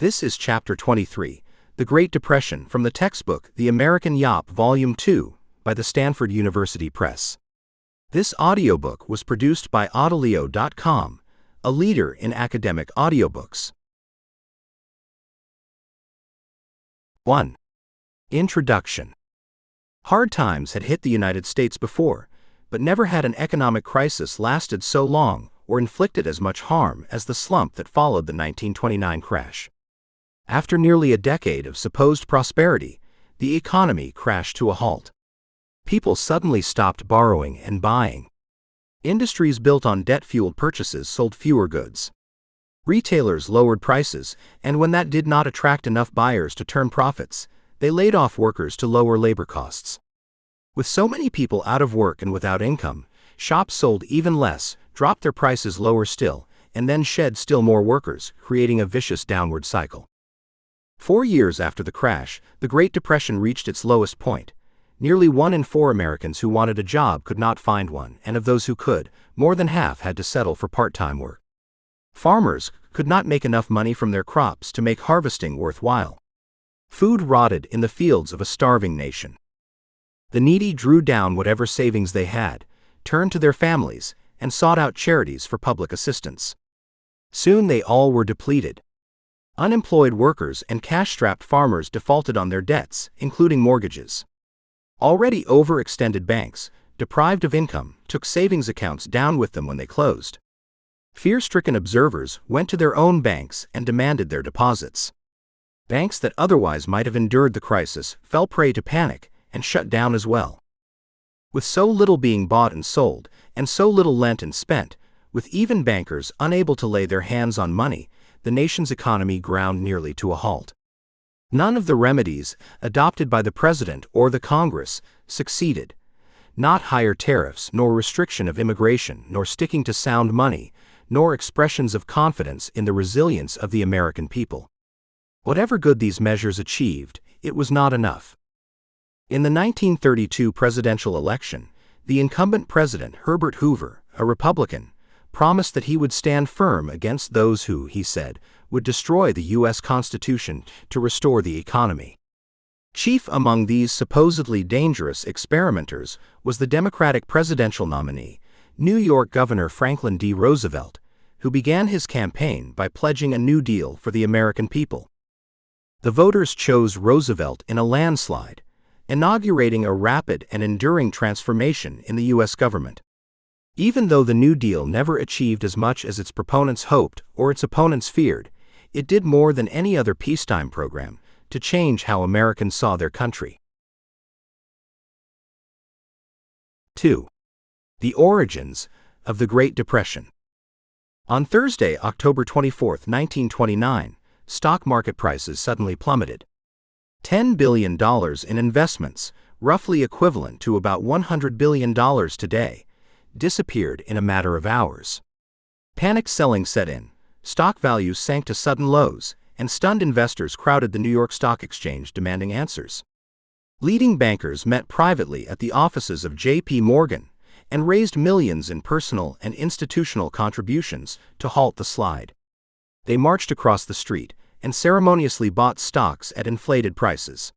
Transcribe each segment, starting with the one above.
This is Chapter 23, The Great Depression, from the textbook The American Yawp, Volume 2, by the Stanford University Press. This audiobook was produced by Audileo.com, a leader in academic audiobooks. 1. Introduction. Hard times had hit the United States before, but never had an economic crisis lasted so long or inflicted as much harm as the slump that followed the 1929 crash. After nearly a decade of supposed prosperity, the economy crashed to a halt. People suddenly stopped borrowing and buying. Industries built on debt-fueled purchases sold fewer goods. Retailers lowered prices, and when that did not attract enough buyers to turn profits, they laid off workers to lower labor costs. With so many people out of work and without income, shops sold even less, dropped their prices lower still, and then shed still more workers, creating a vicious downward cycle. 4 years after the crash, the Great Depression reached its lowest point. Nearly 1 in 4 Americans who wanted a job could not find one, and of those who could, more than half had to settle for part-time work. Farmers could not make enough money from their crops to make harvesting worthwhile. Food rotted in the fields of a starving nation. The needy drew down whatever savings they had, turned to their families, and sought out charities for public assistance. Soon they all were depleted. Unemployed workers and cash-strapped farmers defaulted on their debts, including mortgages. Already overextended banks, deprived of income, took savings accounts down with them when they closed. Fear-stricken observers went to their own banks and demanded their deposits. Banks that otherwise might have endured the crisis fell prey to panic and shut down as well. With so little being bought and sold, and so little lent and spent, with even bankers unable to lay their hands on money, the nation's economy ground nearly to a halt. None of the remedies adopted by the President or the Congress succeeded. Not higher tariffs, nor restriction of immigration, nor sticking to sound money, nor expressions of confidence in the resilience of the American people. Whatever good these measures achieved, it was not enough. In the 1932 presidential election, the incumbent president, Herbert Hoover, a Republican, promised that he would stand firm against those who, he said, would destroy the U.S. Constitution to restore the economy. Chief among these supposedly dangerous experimenters was the Democratic presidential nominee, New York Governor Franklin D. Roosevelt, who began his campaign by pledging a New Deal for the American people. The voters chose Roosevelt in a landslide, inaugurating a rapid and enduring transformation in the U.S. government. Even though the New Deal never achieved as much as its proponents hoped or its opponents feared, it did more than any other peacetime program to change how Americans saw their country. 2. The origins of the Great Depression. On Thursday, October 24, 1929, stock market prices suddenly plummeted. $10 billion in investments, roughly equivalent to about $100 billion today, disappeared in a matter of hours. Panic selling set in, stock values sank to sudden lows, and stunned investors crowded the New York Stock Exchange demanding answers. Leading bankers met privately at the offices of J.P. Morgan and raised millions in personal and institutional contributions to halt the slide. They marched across the street and ceremoniously bought stocks at inflated prices.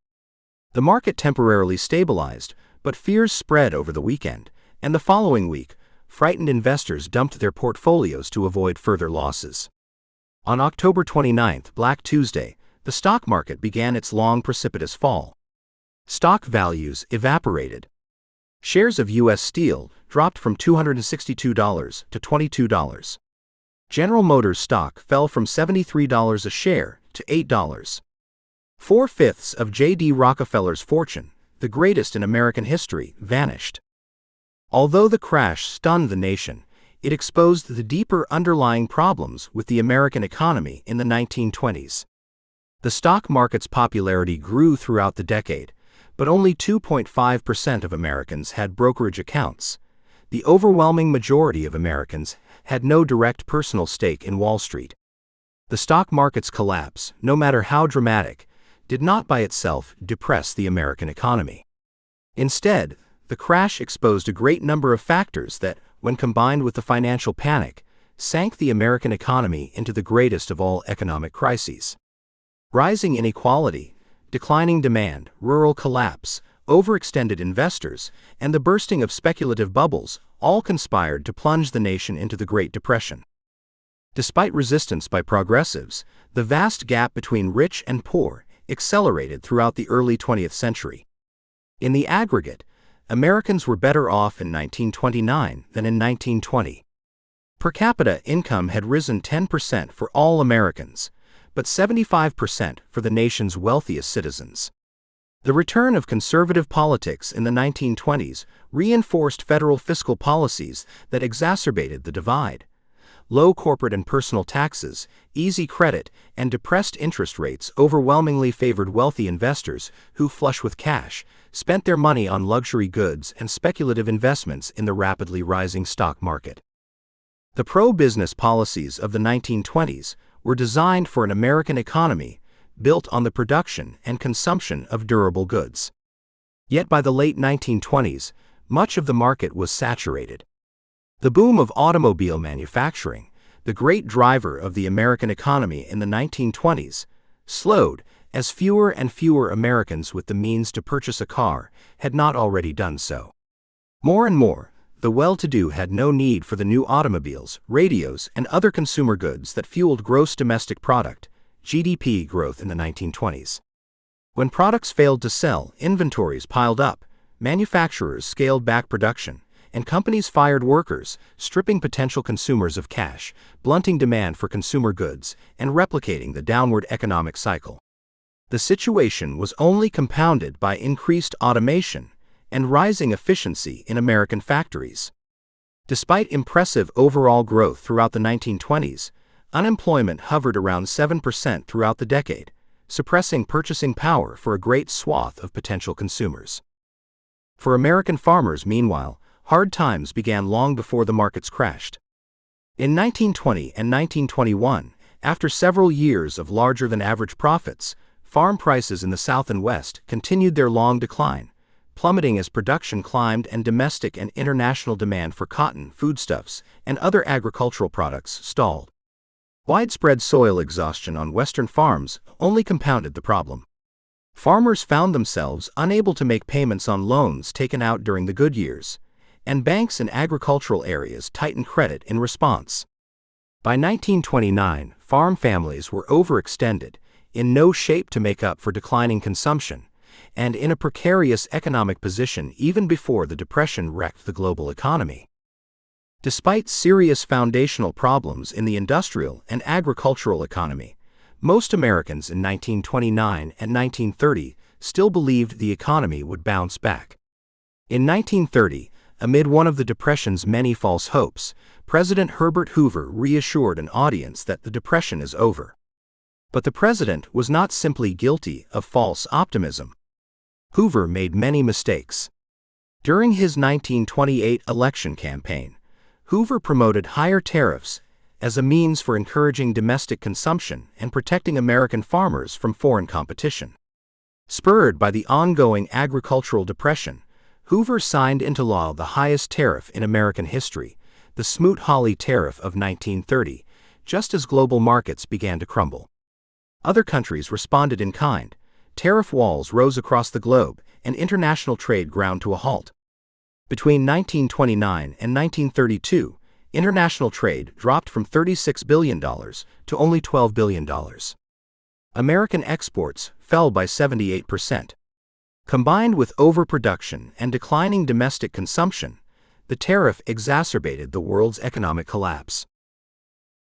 The market temporarily stabilized, but fears spread over the weekend, and the following week, frightened investors dumped their portfolios to avoid further losses. On October 29, Black Tuesday, the stock market began its long precipitous fall. Stock values evaporated. Shares of U.S. Steel dropped from $262 to $22. General Motors stock fell from $73 a share to $8. 4/5 of J.D. Rockefeller's fortune, the greatest in American history, vanished. Although the crash stunned the nation, it exposed the deeper underlying problems with the American economy in the 1920s. The stock market's popularity grew throughout the decade, but only 2.5% of Americans had brokerage accounts. The overwhelming majority of Americans had no direct personal stake in Wall Street. The stock market's collapse, no matter how dramatic, did not by itself depress the American economy. Instead, the crash exposed a great number of factors that, when combined with the financial panic, sank the American economy into the greatest of all economic crises. Rising inequality, declining demand, rural collapse, overextended investors, and the bursting of speculative bubbles all conspired to plunge the nation into the Great Depression. Despite resistance by progressives, the vast gap between rich and poor accelerated throughout the early 20th century. In the aggregate, Americans were better off in 1929 than in 1920. Per capita income had risen 10% for all Americans, but 75% for the nation's wealthiest citizens. The return of conservative politics in the 1920s reinforced federal fiscal policies that exacerbated the divide. Low corporate and personal taxes, easy credit, and depressed interest rates overwhelmingly favored wealthy investors who, flush with cash, spent their money on luxury goods and speculative investments in the rapidly rising stock market. The pro-business policies of the 1920s were designed for an American economy built on the production and consumption of durable goods. Yet by the late 1920s, much of the market was saturated. The boom of automobile manufacturing, the great driver of the American economy in the 1920s, slowed as fewer and fewer Americans with the means to purchase a car had not already done so. More and more, the well-to-do had no need for the new automobiles, radios, and other consumer goods that fueled gross domestic product, GDP growth in the 1920s. When products failed to sell, inventories piled up, manufacturers scaled back production, and companies fired workers, stripping potential consumers of cash, blunting demand for consumer goods, and replicating the downward economic cycle. The situation was only compounded by increased automation and rising efficiency in American factories. Despite impressive overall growth throughout the 1920s, unemployment hovered around 7% throughout the decade, suppressing purchasing power for a great swath of potential consumers. For American farmers, meanwhile, hard times began long before the markets crashed. In 1920 and 1921, after several years of larger-than-average profits, farm prices in the South and West continued their long decline, plummeting as production climbed and domestic and international demand for cotton, foodstuffs, and other agricultural products stalled. Widespread soil exhaustion on Western farms only compounded the problem. Farmers found themselves unable to make payments on loans taken out during the good years, and banks in agricultural areas tightened credit in response. By 1929, farm families were overextended, in no shape to make up for declining consumption, and in a precarious economic position even before the Depression wrecked the global economy. Despite serious foundational problems in the industrial and agricultural economy, most Americans in 1929 and 1930 still believed the economy would bounce back. In 1930, amid one of the Depression's many false hopes, President Herbert Hoover reassured an audience that the Depression is over. But the president was not simply guilty of false optimism. Hoover made many mistakes. During his 1928 election campaign, Hoover promoted higher tariffs as a means for encouraging domestic consumption and protecting American farmers from foreign competition. Spurred by the ongoing agricultural depression, Hoover signed into law the highest tariff in American history, the Smoot-Hawley Tariff of 1930, just as global markets began to crumble. Other countries responded in kind. Tariff walls rose across the globe, and international trade ground to a halt. Between 1929 and 1932, international trade dropped from $36 billion to only $12 billion. American exports fell by 78%. Combined with overproduction and declining domestic consumption, the tariff exacerbated the world's economic collapse.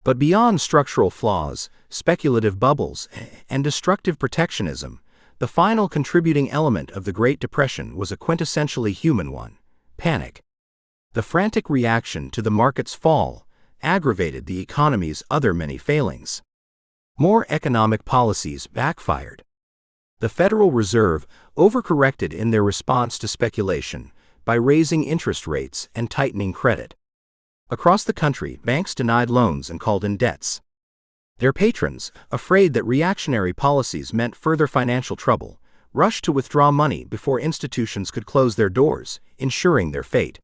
But beyond structural flaws, speculative bubbles, and destructive protectionism, the final contributing element of the Great Depression was a quintessentially human one: panic. The frantic reaction to the market's fall aggravated the economy's other many failings. More economic policies backfired. The Federal Reserve overcorrected in their response to speculation by raising interest rates and tightening credit. Across the country, banks denied loans and called in debts. Their patrons, afraid that reactionary policies meant further financial trouble, rushed to withdraw money before institutions could close their doors, ensuring their fate.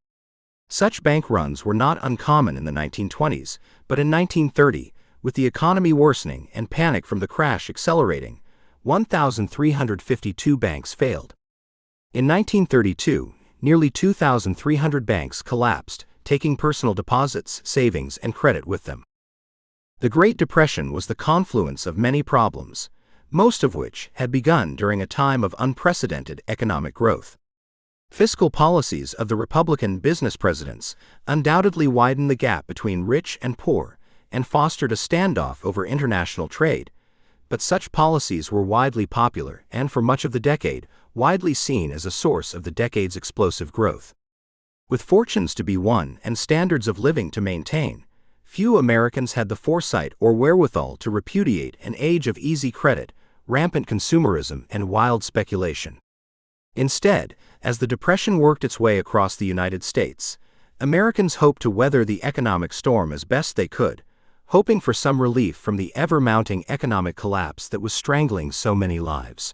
Such bank runs were not uncommon in the 1920s, but in 1930, with the economy worsening and panic from the crash accelerating, 1,352 banks failed. In 1932, nearly 2,300 banks collapsed, taking personal deposits, savings, and credit with them. The Great Depression was the confluence of many problems, most of which had begun during a time of unprecedented economic growth. Fiscal policies of the Republican business presidents undoubtedly widened the gap between rich and poor and fostered a standoff over international trade, but such policies were widely popular and, for much of the decade, widely seen as a source of the decade's explosive growth. With fortunes to be won and standards of living to maintain, few Americans had the foresight or wherewithal to repudiate an age of easy credit, rampant consumerism, and wild speculation. Instead, as the Depression worked its way across the United States, Americans hoped to weather the economic storm as best they could, hoping for some relief from the ever-mounting economic collapse that was strangling so many lives.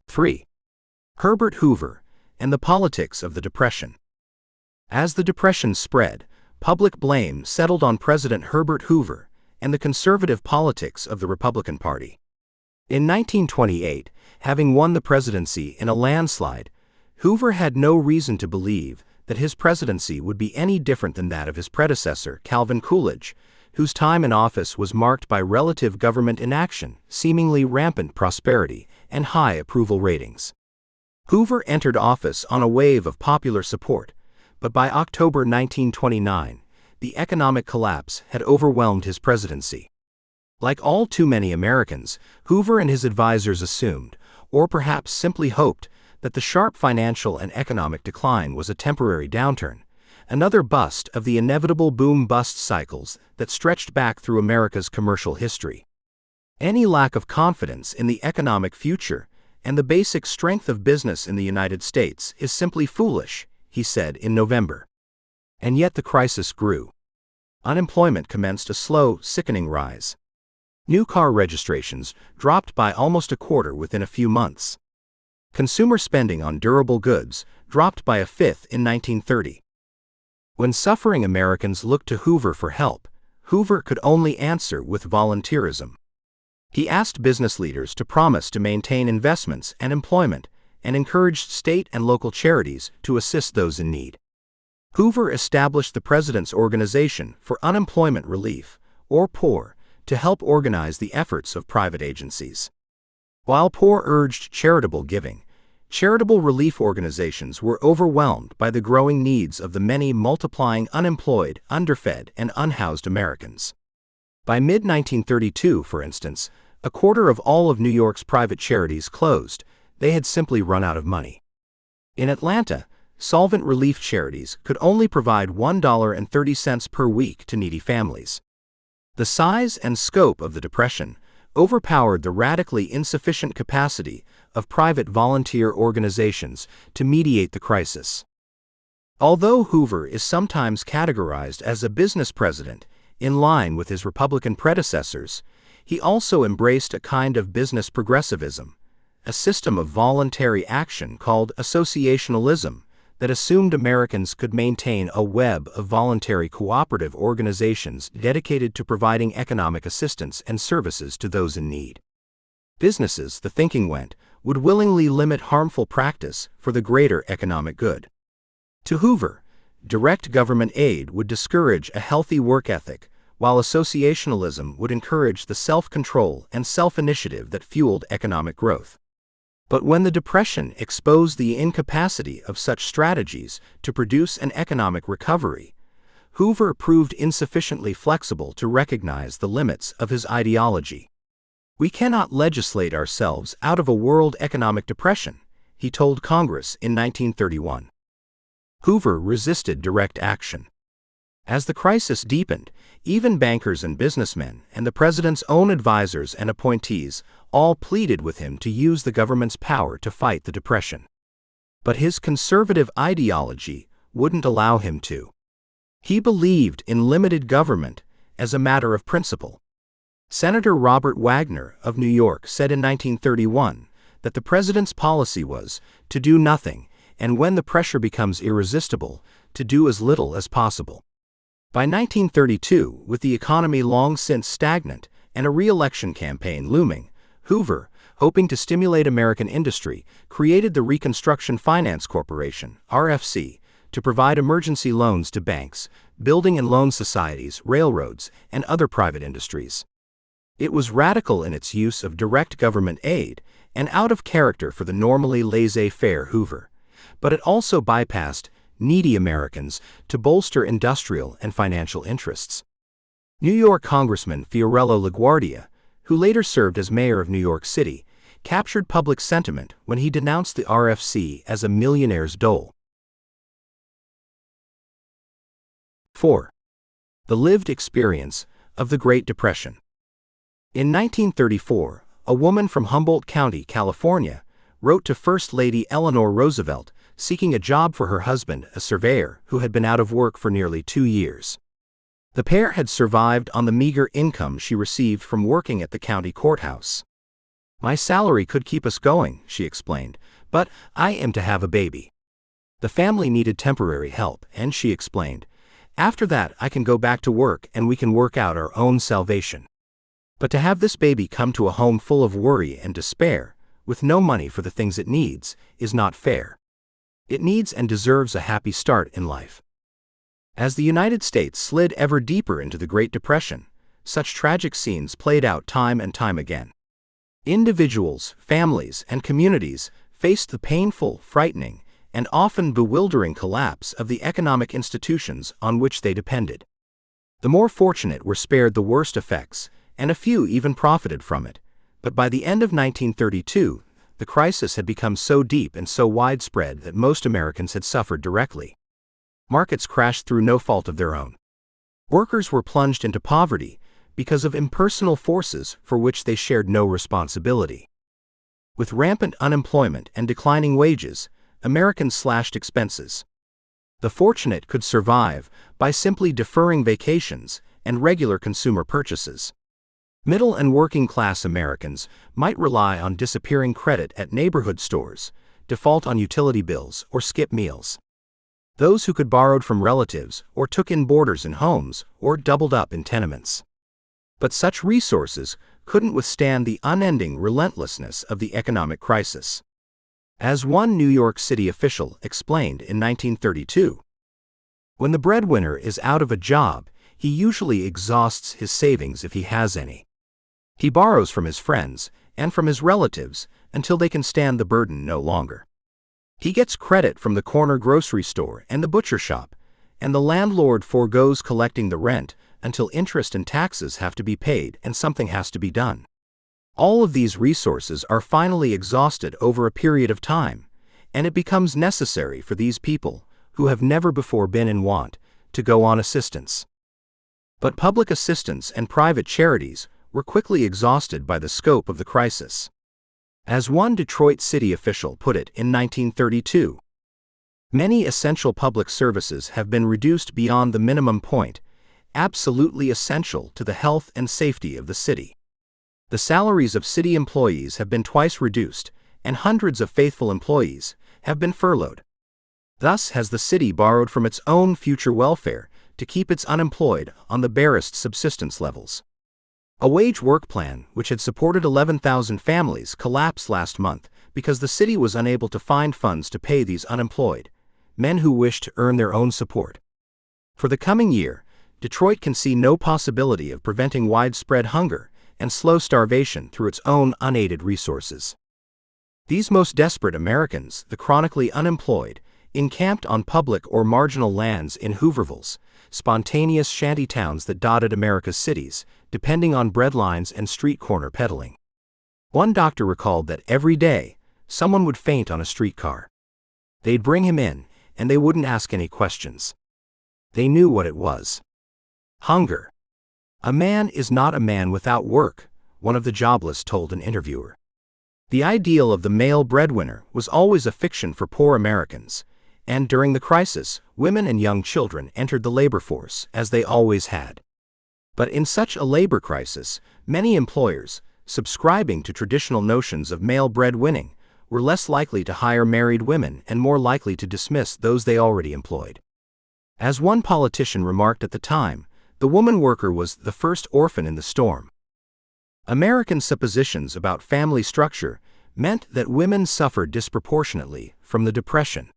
3. Herbert Hoover and the politics of the Depression. As the Depression spread, public blame settled on President Herbert Hoover and the conservative politics of the Republican Party. In 1928, having won the presidency in a landslide, Hoover had no reason to believe that his presidency would be any different than that of his predecessor, Calvin Coolidge, whose time in office was marked by relative government inaction, seemingly rampant prosperity, and high approval ratings. Hoover entered office on a wave of popular support, but by October 1929, the economic collapse had overwhelmed his presidency. Like all too many Americans, Hoover and his advisors assumed, or perhaps simply hoped, that the sharp financial and economic decline was a temporary downturn, another bust of the inevitable boom-bust cycles that stretched back through America's commercial history. Any lack of confidence in the economic future and the basic strength of business in the United States is simply foolish, he said in November. And yet the crisis grew. Unemployment commenced a slow, sickening rise. New car registrations dropped by almost a quarter within a few months. Consumer spending on durable goods dropped by a fifth in 1930. When suffering Americans looked to Hoover for help, Hoover could only answer with volunteerism. He asked business leaders to promise to maintain investments and employment, and encouraged state and local charities to assist those in need. Hoover established the President's Organization for Unemployment Relief, or POR, to help organize the efforts of private agencies. While POR urged charitable giving, charitable relief organizations were overwhelmed by the growing needs of the many multiplying unemployed, underfed, and unhoused Americans. By mid-1932, for instance, a quarter of all of New York's private charities closed. They had simply run out of money. In Atlanta, solvent relief charities could only provide $1.30 per week to needy families. The size and scope of the Depression overpowered the radically insufficient capacity of private volunteer organizations to mediate the crisis. Although Hoover is sometimes categorized as a business president, in line with his Republican predecessors, he also embraced a kind of business progressivism, a system of voluntary action called associationalism that assumed Americans could maintain a web of voluntary cooperative organizations dedicated to providing economic assistance and services to those in need. Businesses, the thinking went, would willingly limit harmful practice for the greater economic good. To Hoover, direct government aid would discourage a healthy work ethic, while associationalism would encourage the self-control and self-initiative that fueled economic growth. But when the Depression exposed the incapacity of such strategies to produce an economic recovery, Hoover proved insufficiently flexible to recognize the limits of his ideology. "We cannot legislate ourselves out of a world economic depression," he told Congress in 1931. Hoover resisted direct action. As the crisis deepened, even bankers and businessmen and the president's own advisors and appointees all pleaded with him to use the government's power to fight the Depression. But his conservative ideology wouldn't allow him to. He believed in limited government as a matter of principle. Senator Robert Wagner of New York said in 1931 that the president's policy was to do nothing, and when the pressure becomes irresistible, to do as little as possible. By 1932, with the economy long since stagnant and a re-election campaign looming, Hoover, hoping to stimulate American industry, created the Reconstruction Finance Corporation, RFC, to provide emergency loans to banks, building and loan societies, railroads, and other private industries. It was radical in its use of direct government aid and out of character for the normally laissez-faire Hoover, but it also bypassed needy Americans to bolster industrial and financial interests. New York Congressman Fiorello LaGuardia, who later served as mayor of New York City, captured public sentiment when he denounced the RFC as a millionaire's dole. 4. The lived experience of the Great Depression. In 1934, a woman from Humboldt County, California, wrote to First Lady Eleanor Roosevelt seeking a job for her husband, a surveyor who had been out of work for nearly 2 years. The pair had survived on the meager income she received from working at the county courthouse. "My salary could keep us going," she explained, "but I am to have a baby." The family needed temporary help, and she explained, "After that I can go back to work and we can work out our own salvation. But to have this baby come to a home full of worry and despair, with no money for the things it needs, is not fair. It needs and deserves a happy start in life." As the United States slid ever deeper into the Great Depression, such tragic scenes played out time and time again. Individuals, families, and communities faced the painful, frightening, and often bewildering collapse of the economic institutions on which they depended. The more fortunate were spared the worst effects, and a few even profited from it, but by the end of 1932, the crisis had become so deep and so widespread that most Americans had suffered directly. Markets crashed through no fault of their own. Workers were plunged into poverty because of impersonal forces for which they shared no responsibility. With rampant unemployment and declining wages, Americans slashed expenses. The fortunate could survive by simply deferring vacations and regular consumer purchases. Middle and working-class Americans might rely on disappearing credit at neighborhood stores, default on utility bills, or skip meals. Those who could borrowed from relatives or took in boarders in homes or doubled up in tenements. But such resources couldn't withstand the unending relentlessness of the economic crisis. As one New York City official explained in 1932, "When the breadwinner is out of a job, he usually exhausts his savings if he has any. He borrows from his friends and from his relatives until they can stand the burden no longer. He gets credit from the corner grocery store and the butcher shop, and the landlord forgoes collecting the rent until interest and taxes have to be paid and something has to be done. All of these resources are finally exhausted over a period of time, and it becomes necessary for these people, who have never before been in want, to go on assistance." But public assistance and private charities were quickly exhausted by the scope of the crisis. As one Detroit city official put it in 1932, "Many essential public services have been reduced beyond the minimum point, absolutely essential to the health and safety of the city. The salaries of city employees have been twice reduced, and hundreds of faithful employees have been furloughed. Thus has the city borrowed from its own future welfare to keep its unemployed on the barest subsistence levels." A wage work plan, which had supported 11,000 families, collapsed last month because the city was unable to find funds to pay these unemployed, men who wished to earn their own support. For the coming year, Detroit can see no possibility of preventing widespread hunger and slow starvation through its own unaided resources. These most desperate Americans, the chronically unemployed, encamped on public or marginal lands in Hoovervilles, spontaneous shanty towns that dotted America's cities, depending on breadlines and street corner peddling. One doctor recalled that every day, someone would faint on a streetcar. They'd bring him in, and they wouldn't ask any questions. They knew what it was. Hunger. "A man is not a man without work," one of the jobless told an interviewer. The ideal of the male breadwinner was always a fiction for poor Americans, and during the crisis, women and young children entered the labor force, as they always had. But in such a labor crisis, many employers, subscribing to traditional notions of male breadwinning, were less likely to hire married women and more likely to dismiss those they already employed. As one politician remarked at the time, the woman worker was the first orphan in the storm. American suppositions about family structure meant that women suffered disproportionately from the Depression.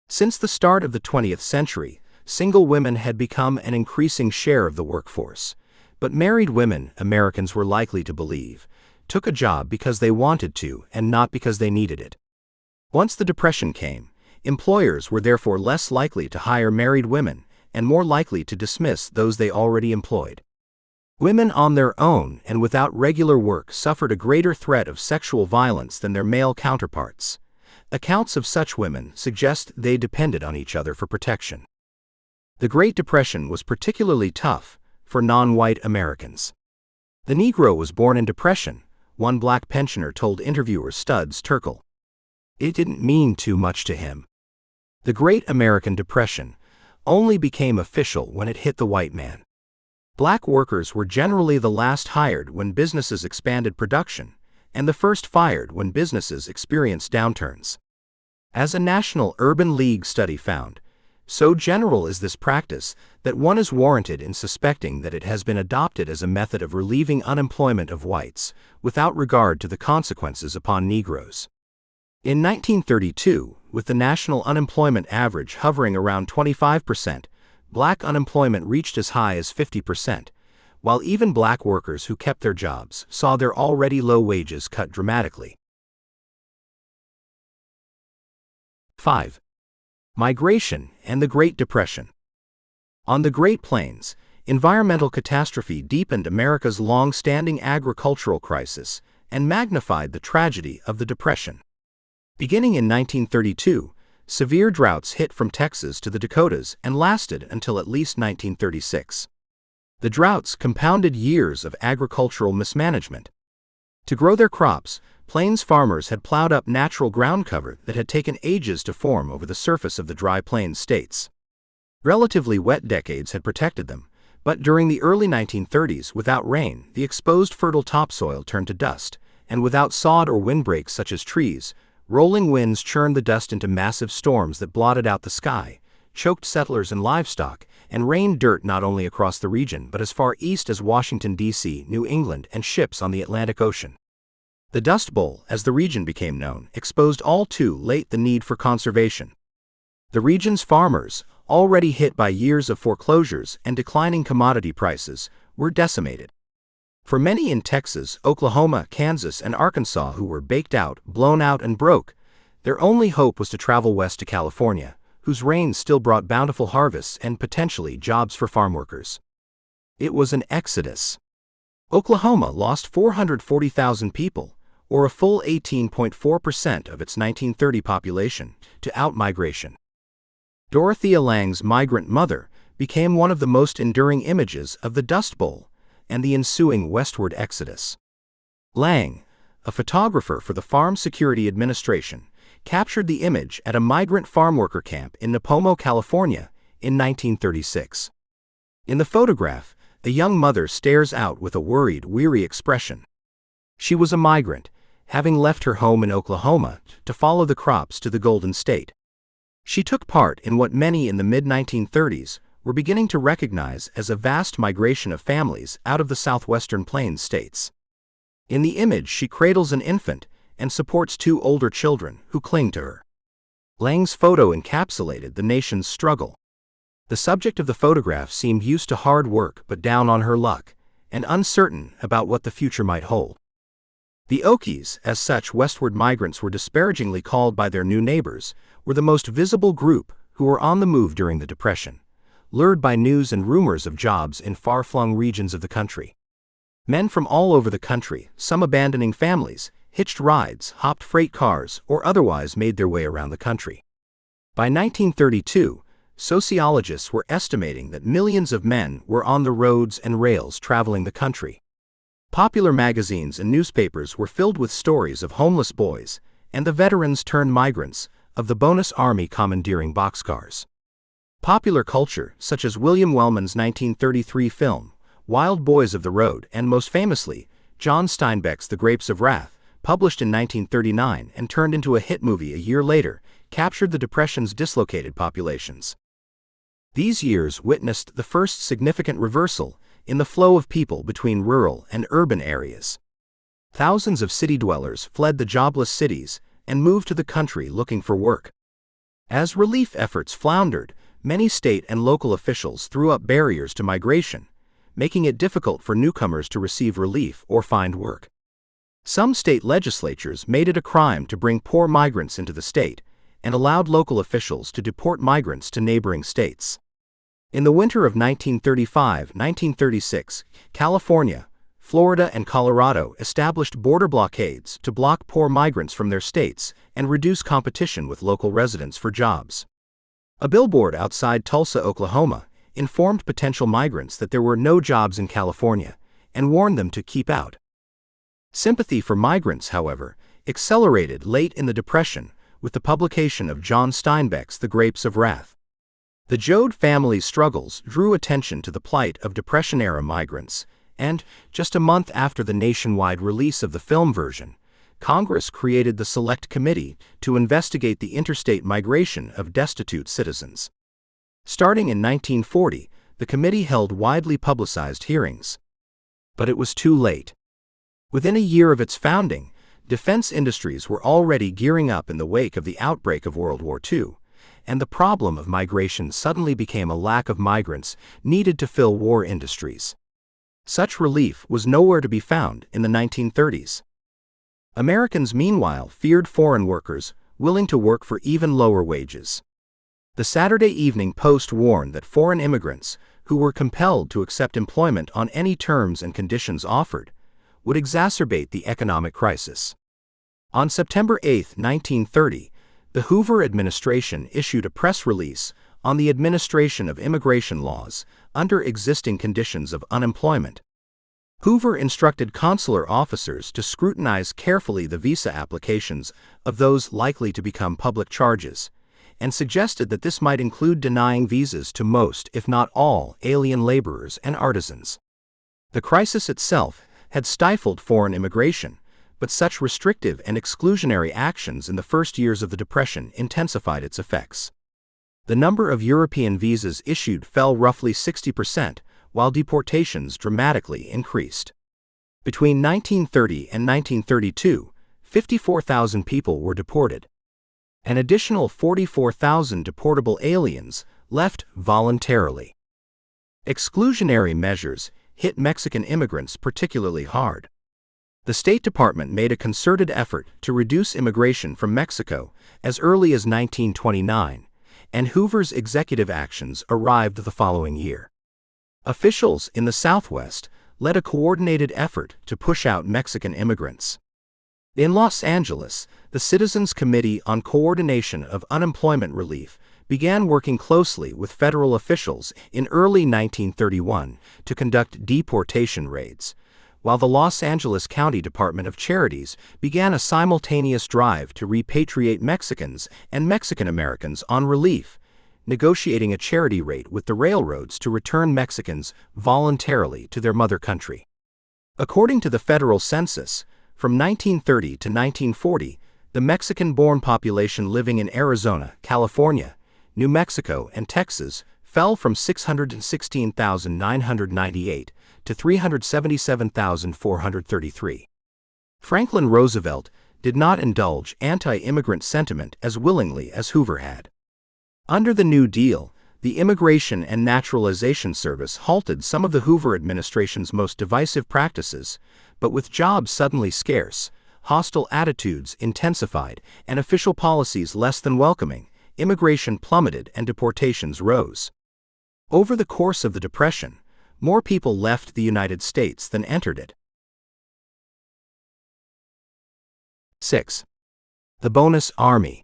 Since the start of the 20th century, single women had become an increasing share of the workforce. But married women, Americans were likely to believe, took a job because they wanted to and not because they needed it. Once the Depression came, employers were therefore less likely to hire married women and more likely to dismiss those they already employed. Women on their own and without regular work suffered a greater threat of sexual violence than their male counterparts. Accounts of such women suggest they depended on each other for protection. The Great Depression was particularly tough for non-white Americans. The Negro was born in depression, one black pensioner told interviewer Studs Terkel. It didn't mean too much to him. The Great American Depression only became official when it hit the white man. Black workers were generally the last hired when businesses expanded production, and the first fired when businesses experienced downturns. As a National Urban League study found, so general is this practice that one is warranted in suspecting that it has been adopted as a method of relieving unemployment of whites, without regard to the consequences upon Negroes. In 1932, with the national unemployment average hovering around 25%, black unemployment reached as high as 50%, while even black workers who kept their jobs saw their already low wages cut dramatically. 5. Migration and the Great Depression. On the Great Plains, environmental catastrophe deepened America's long-standing agricultural crisis and magnified the tragedy of the Depression. Beginning in 1932, severe droughts hit from Texas to the Dakotas and lasted until at least 1936. The droughts compounded years of agricultural mismanagement. To grow their crops, Plains farmers had plowed up natural ground cover that had taken ages to form over the surface of the dry Plains states. Relatively wet decades had protected them, but during the early 1930s, without rain, the exposed fertile topsoil turned to dust, and without sod or windbreaks such as trees, rolling winds churned the dust into massive storms that blotted out the sky, choked settlers and livestock, and rained dirt not only across the region but as far east as Washington, D.C., New England, and ships on the Atlantic Ocean. The Dust Bowl, as the region became known, exposed all too late the need for conservation. The region's farmers, already hit by years of foreclosures and declining commodity prices, were decimated. For many in Texas, Oklahoma, Kansas, and Arkansas who were baked out, blown out, and broke, their only hope was to travel west to California, whose rains still brought bountiful harvests and potentially jobs for farm workers. It was an exodus. Oklahoma lost 440,000 people, or a full 18.4% of its 1930 population, to outmigration. Dorothea Lange's migrant mother became one of the most enduring images of the Dust Bowl and the ensuing westward exodus. Lange, a photographer for the Farm Security Administration, captured the image at a migrant farm worker camp in Nipomo, California, in 1936. In the photograph, a young mother stares out with a worried, weary expression. She was a migrant, having left her home in Oklahoma to follow the crops to the Golden State. She took part in what many in the mid-1930s were beginning to recognize as a vast migration of families out of the southwestern Plains states. In the image, she cradles an infant and supports two older children who cling to her. Lange's photo encapsulated the nation's struggle. The subject of the photograph seemed used to hard work but down on her luck, and uncertain about what the future might hold. The Okies, as such westward migrants were disparagingly called by their new neighbors, were the most visible group who were on the move during the Depression, lured by news and rumors of jobs in far-flung regions of the country. Men from all over the country, some abandoning families, hitched rides, hopped freight cars, or otherwise made their way around the country. By 1932, sociologists were estimating that millions of men were on the roads and rails traveling the country. Popular magazines and newspapers were filled with stories of homeless boys and the veterans-turned-migrants of the Bonus Army commandeering boxcars. Popular culture, such as William Wellman's 1933 film, Wild Boys of the Road, and most famously, John Steinbeck's The Grapes of Wrath, published in 1939 and turned into a hit movie a year later, captured the Depression's dislocated populations. These years witnessed the first significant reversal in the flow of people between rural and urban areas. Thousands of city dwellers fled the jobless cities and moved to the country looking for work. As relief efforts floundered, many state and local officials threw up barriers to migration, making it difficult for newcomers to receive relief or find work. Some state legislatures made it a crime to bring poor migrants into the state and allowed local officials to deport migrants to neighboring states. In the winter of 1935-1936, California, Florida, and Colorado established border blockades to block poor migrants from their states and reduce competition with local residents for jobs. A billboard outside Tulsa, Oklahoma, informed potential migrants that there were no jobs in California and warned them to keep out. Sympathy for migrants, however, accelerated late in the Depression with the publication of John Steinbeck's The Grapes of Wrath. The Joad family's struggles drew attention to the plight of Depression-era migrants, and, just a month after the nationwide release of the film version, Congress created the Select Committee to investigate the interstate migration of destitute citizens. Starting in 1940, the committee held widely publicized hearings. But it was too late. Within a year of its founding, defense industries were already gearing up in the wake of the outbreak of World War II, and the problem of migration suddenly became a lack of migrants needed to fill war industries. Such relief was nowhere to be found in the 1930s. Americans, meanwhile, feared foreign workers willing to work for even lower wages. The Saturday Evening Post warned that foreign immigrants, who were compelled to accept employment on any terms and conditions offered, would exacerbate the economic crisis. On September 8, 1930, the Hoover administration issued a press release on the administration of immigration laws under existing conditions of unemployment. Hoover instructed consular officers to scrutinize carefully the visa applications of those likely to become public charges, and suggested that this might include denying visas to most, if not all, alien laborers and artisans. The crisis itself had stifled foreign immigration, but such restrictive and exclusionary actions in the first years of the Depression intensified its effects. The number of European visas issued fell roughly 60%, while deportations dramatically increased. Between 1930 and 1932, 54,000 people were deported. An additional 44,000 deportable aliens left voluntarily. Exclusionary measures hit Mexican immigrants particularly hard. The State Department made a concerted effort to reduce immigration from Mexico as early as 1929, and Hoover's executive actions arrived the following year. Officials in the Southwest led a coordinated effort to push out Mexican immigrants. In Los Angeles, the Citizens Committee on Coordination of Unemployment Relief began working closely with federal officials in early 1931 to conduct deportation raids, while the Los Angeles County Department of Charities began a simultaneous drive to repatriate Mexicans and Mexican Americans on relief, negotiating a charity rate with the railroads to return Mexicans voluntarily to their mother country. According to the federal census, from 1930 to 1940, the Mexican-born population living in Arizona, California, New Mexico, and Texas fell from 616,998 to 377,433. Franklin Roosevelt did not indulge anti-immigrant sentiment as willingly as Hoover had. Under the New Deal, the Immigration and Naturalization Service halted some of the Hoover administration's most divisive practices, but with jobs suddenly scarce, hostile attitudes intensified, and official policies less than welcoming, immigration plummeted and deportations rose. Over the course of the Depression, more people left the United States than entered it. 6. The Bonus Army.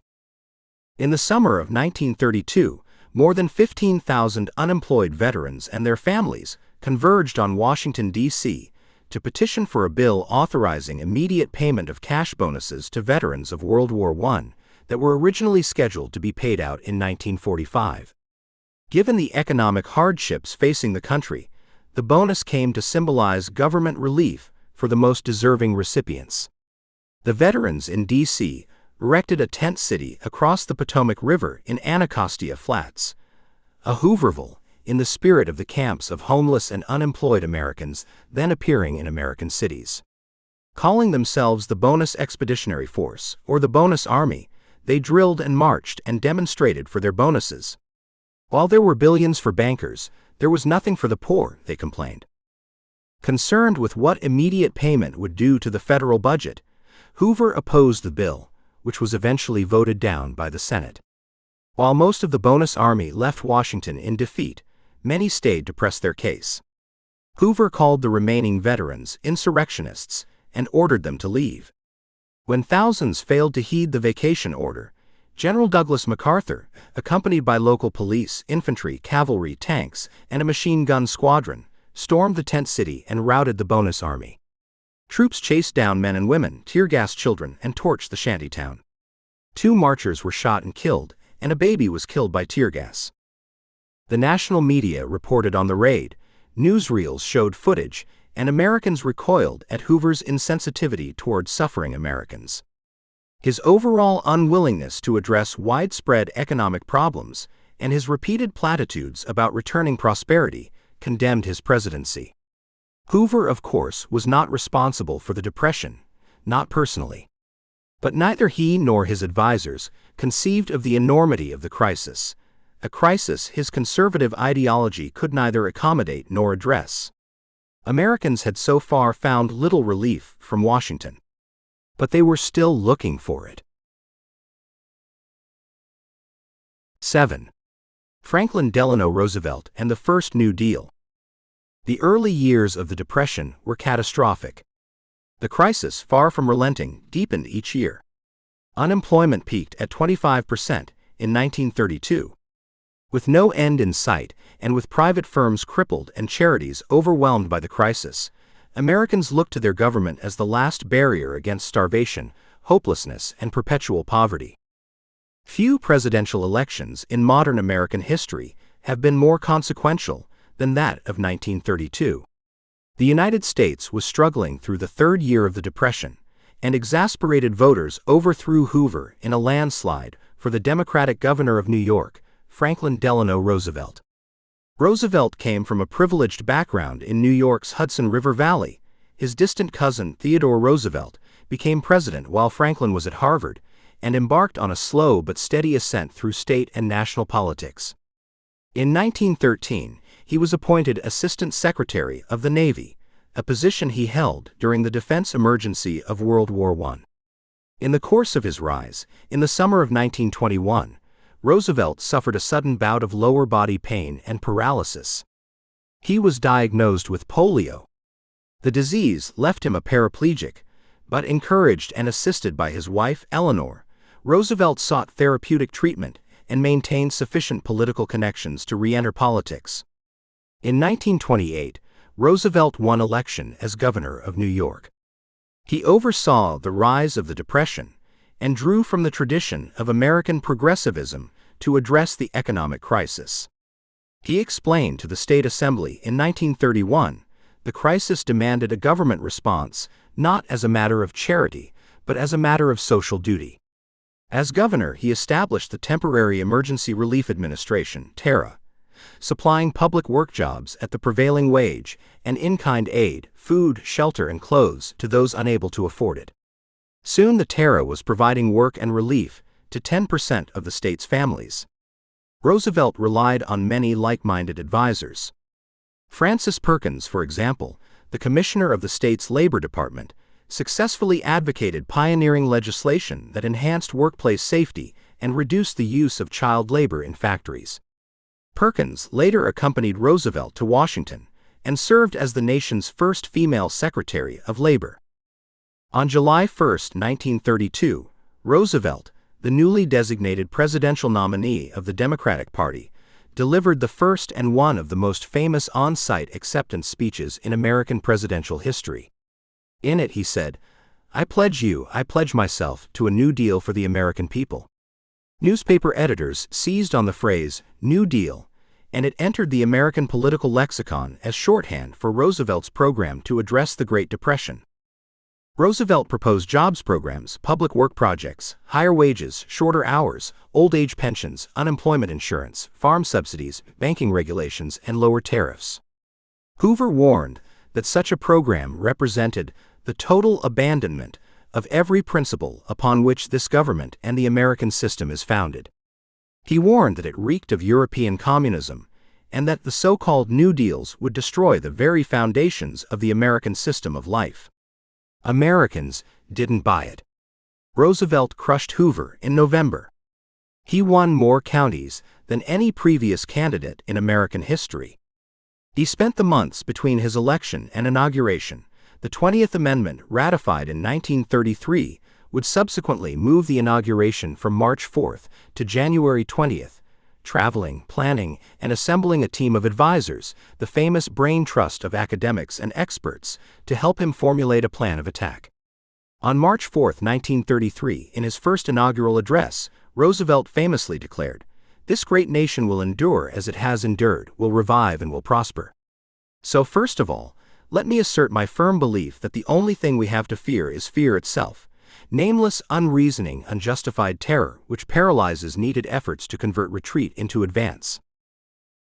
In the summer of 1932, more than 15,000 unemployed veterans and their families converged on Washington, D.C., to petition for a bill authorizing immediate payment of cash bonuses to veterans of World War I that were originally scheduled to be paid out in 1945. Given the economic hardships facing the country, the bonus came to symbolize government relief for the most deserving recipients. The veterans in D.C. erected a tent city across the Potomac River in Anacostia Flats, a Hooverville, in the spirit of the camps of homeless and unemployed Americans then appearing in American cities. Calling themselves the Bonus Expeditionary Force, or the Bonus Army, they drilled and marched and demonstrated for their bonuses. While there were billions for bankers, there was nothing for the poor, they complained. Concerned with what immediate payment would do to the federal budget, Hoover opposed the bill, which was eventually voted down by the Senate. While most of the Bonus Army left Washington in defeat, many stayed to press their case. Hoover called the remaining veterans insurrectionists and ordered them to leave. When thousands failed to heed the vacation order, General Douglas MacArthur, accompanied by local police, infantry, cavalry, tanks, and a machine gun squadron, stormed the tent city and routed the Bonus Army. Troops chased down men and women, tear-gassed children, and torched the shantytown. 2 marchers were shot and killed, and a baby was killed by tear gas. The national media reported on the raid, newsreels showed footage, and Americans recoiled at Hoover's insensitivity toward suffering Americans. His overall unwillingness to address widespread economic problems and his repeated platitudes about returning prosperity condemned his presidency. Hoover, of course, was not responsible for the Depression, not personally. But neither he nor his advisers conceived of the enormity of the crisis, a crisis his conservative ideology could neither accommodate nor address. Americans had so far found little relief from Washington. But they were still looking for it. 7. Franklin Delano Roosevelt and the First New Deal. The early years of the Depression were catastrophic. The crisis, far from relenting, deepened each year. Unemployment peaked at 25% in 1932. With no end in sight, and with private firms crippled and charities overwhelmed by the crisis, Americans looked to their government as the last barrier against starvation, hopelessness, and perpetual poverty. Few presidential elections in modern American history have been more consequential than that of 1932. The United States was struggling through the third year of the Depression, and exasperated voters overthrew Hoover in a landslide for the Democratic governor of New York, Franklin Delano Roosevelt. Roosevelt came from a privileged background in New York's Hudson River Valley. His distant cousin, Theodore Roosevelt, became president while Franklin was at Harvard, and embarked on a slow but steady ascent through state and national politics. In 1913, he was appointed Assistant Secretary of the Navy, a position he held during the defense emergency of World War I. In the course of his rise, in the summer of 1921, Roosevelt suffered a sudden bout of lower body pain and paralysis. He was diagnosed with polio. The disease left him a paraplegic, but encouraged and assisted by his wife, Eleanor, Roosevelt sought therapeutic treatment and maintained sufficient political connections to re-enter politics. In 1928, Roosevelt won election as governor of New York. He oversaw the rise of the Depression and drew from the tradition of American progressivism to address the economic crisis. He explained to the State Assembly in 1931 the crisis demanded a government response not as a matter of charity, but as a matter of social duty. As governor, he established the Temporary Emergency Relief Administration, TERA, supplying public work jobs at the prevailing wage and in-kind aid, food, shelter, and clothes to those unable to afford it. Soon the TERA was providing work and relief to 10% of the state's families. Roosevelt relied on many like-minded advisors. Francis Perkins, for example, the commissioner of the state's labor department, successfully advocated pioneering legislation that enhanced workplace safety and reduced the use of child labor in factories. Perkins later accompanied Roosevelt to Washington and served as the nation's first female Secretary of Labor. On July 1, 1932, Roosevelt, the newly designated presidential nominee of the Democratic Party, delivered the first and one of the most famous on-site acceptance speeches in American presidential history. In it he said, I pledge myself to a New Deal for the American people." Newspaper editors seized on the phrase, New Deal, and it entered the American political lexicon as shorthand for Roosevelt's program to address the Great Depression. Roosevelt proposed jobs programs, public work projects, higher wages, shorter hours, old age pensions, unemployment insurance, farm subsidies, banking regulations, and lower tariffs. Hoover warned that such a program represented the total abandonment of every principle upon which this government and the American system is founded. He warned that it reeked of European communism and that the so-called New Deals would destroy the very foundations of the American system of life. Americans didn't buy it. Roosevelt crushed Hoover in November. He won more counties than any previous candidate in American history. He spent the months between his election and inauguration. The 20th Amendment, ratified in 1933, would subsequently move the inauguration from March 4th to January 20th, traveling, planning, and assembling a team of advisors, the famous brain trust of academics and experts, to help him formulate a plan of attack. On March 4, 1933, in his first inaugural address, Roosevelt famously declared, "This great nation will endure as it has endured, will revive and will prosper." So first of all, let me assert my firm belief that the only thing we have to fear is fear itself. Nameless, unreasoning, unjustified terror which paralyzes needed efforts to convert retreat into advance.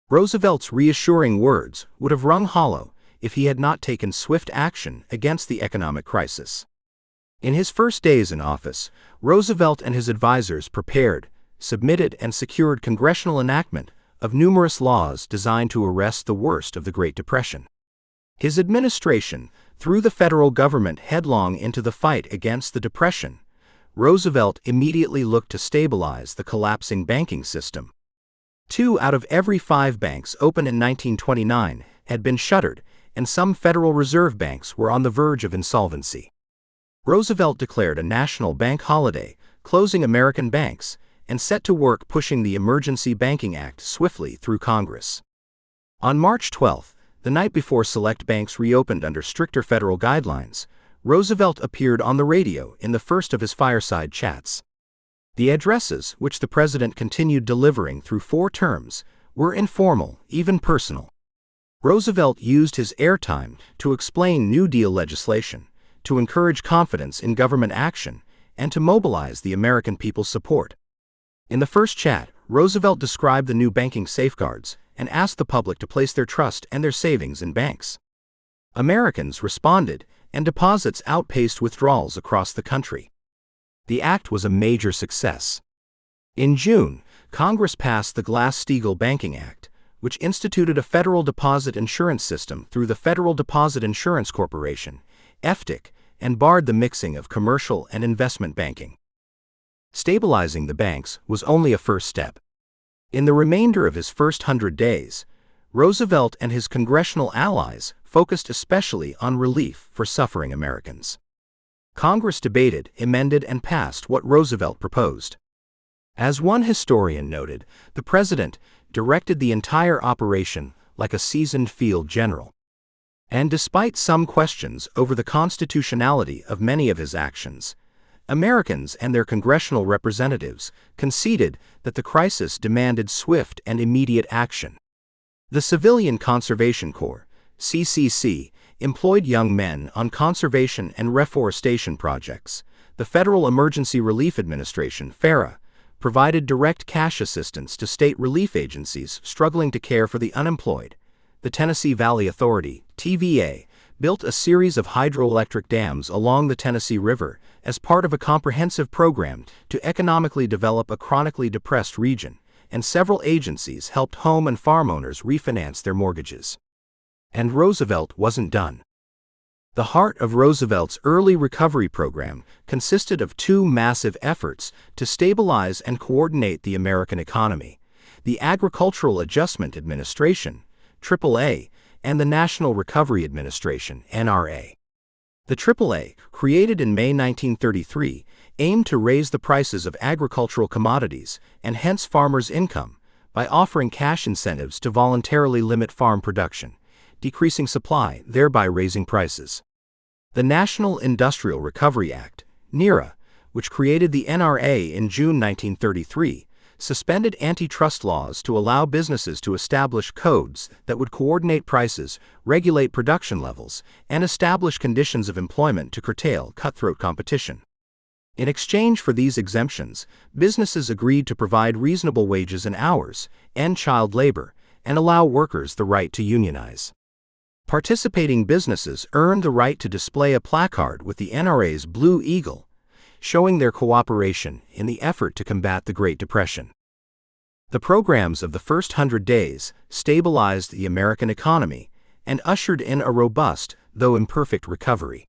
Roosevelt's reassuring words would have rung hollow if he had not taken swift action against the economic crisis. In his first days in office, Roosevelt and his advisors prepared, submitted, and secured congressional enactment of numerous laws designed to arrest the worst of the Great Depression. His administration threw the federal government headlong into the fight against the Depression. Roosevelt immediately looked to stabilize the collapsing banking system. 2 out of every 5 banks opened in 1929 had been shuttered, and some Federal Reserve banks were on the verge of insolvency. Roosevelt declared a national bank holiday, closing American banks, and set to work pushing the Emergency Banking Act swiftly through Congress. On March 12, the night before select banks reopened under stricter federal guidelines, Roosevelt appeared on the radio in the first of his fireside chats. The addresses, which the president continued delivering through 4 terms, were informal, even personal. Roosevelt used his airtime to explain New Deal legislation, to encourage confidence in government action, and to mobilize the American people's support. In the first chat, Roosevelt described the new banking safeguards and asked the public to place their trust and their savings in banks. Americans responded, and deposits outpaced withdrawals across the country. The act was a major success. In June, Congress passed the Glass-Steagall Banking Act, which instituted a federal deposit insurance system through the Federal Deposit Insurance Corporation, FDIC, and barred the mixing of commercial and investment banking. Stabilizing the banks was only a first step. In the remainder of his first 100 days, Roosevelt and his congressional allies focused especially on relief for suffering Americans. Congress debated, amended, and passed what Roosevelt proposed. As one historian noted, the president directed the entire operation like a seasoned field general. And despite some questions over the constitutionality of many of his actions, Americans and their congressional representatives conceded that the crisis demanded swift and immediate action. The Civilian Conservation Corps, CCC, employed young men on conservation and reforestation projects. The Federal Emergency Relief Administration, FERA, provided direct cash assistance to state relief agencies struggling to care for the unemployed. The Tennessee Valley Authority, TVA, built a series of hydroelectric dams along the Tennessee River as part of a comprehensive program to economically develop a chronically depressed region, and several agencies helped home and farm owners refinance their mortgages. And Roosevelt wasn't done. The heart of Roosevelt's early recovery program consisted of 2 massive efforts to stabilize and coordinate the American economy: the Agricultural Adjustment Administration, AAA, and the National Recovery Administration, NRA. The AAA, created in May 1933, aimed to raise the prices of agricultural commodities and hence farmers' income by offering cash incentives to voluntarily limit farm production, decreasing supply, thereby raising prices. The National Industrial Recovery Act, NIRA, which created the NRA in June 1933, suspended antitrust laws to allow businesses to establish codes that would coordinate prices, regulate production levels, and establish conditions of employment to curtail cutthroat competition. In exchange for these exemptions, businesses agreed to provide reasonable wages and hours, end child labor, and allow workers the right to unionize. Participating businesses earned the right to display a placard with the NRA's Blue Eagle, showing their cooperation in the effort to combat the Great Depression. The programs of the first 100 days stabilized the American economy and ushered in a robust, though imperfect, recovery.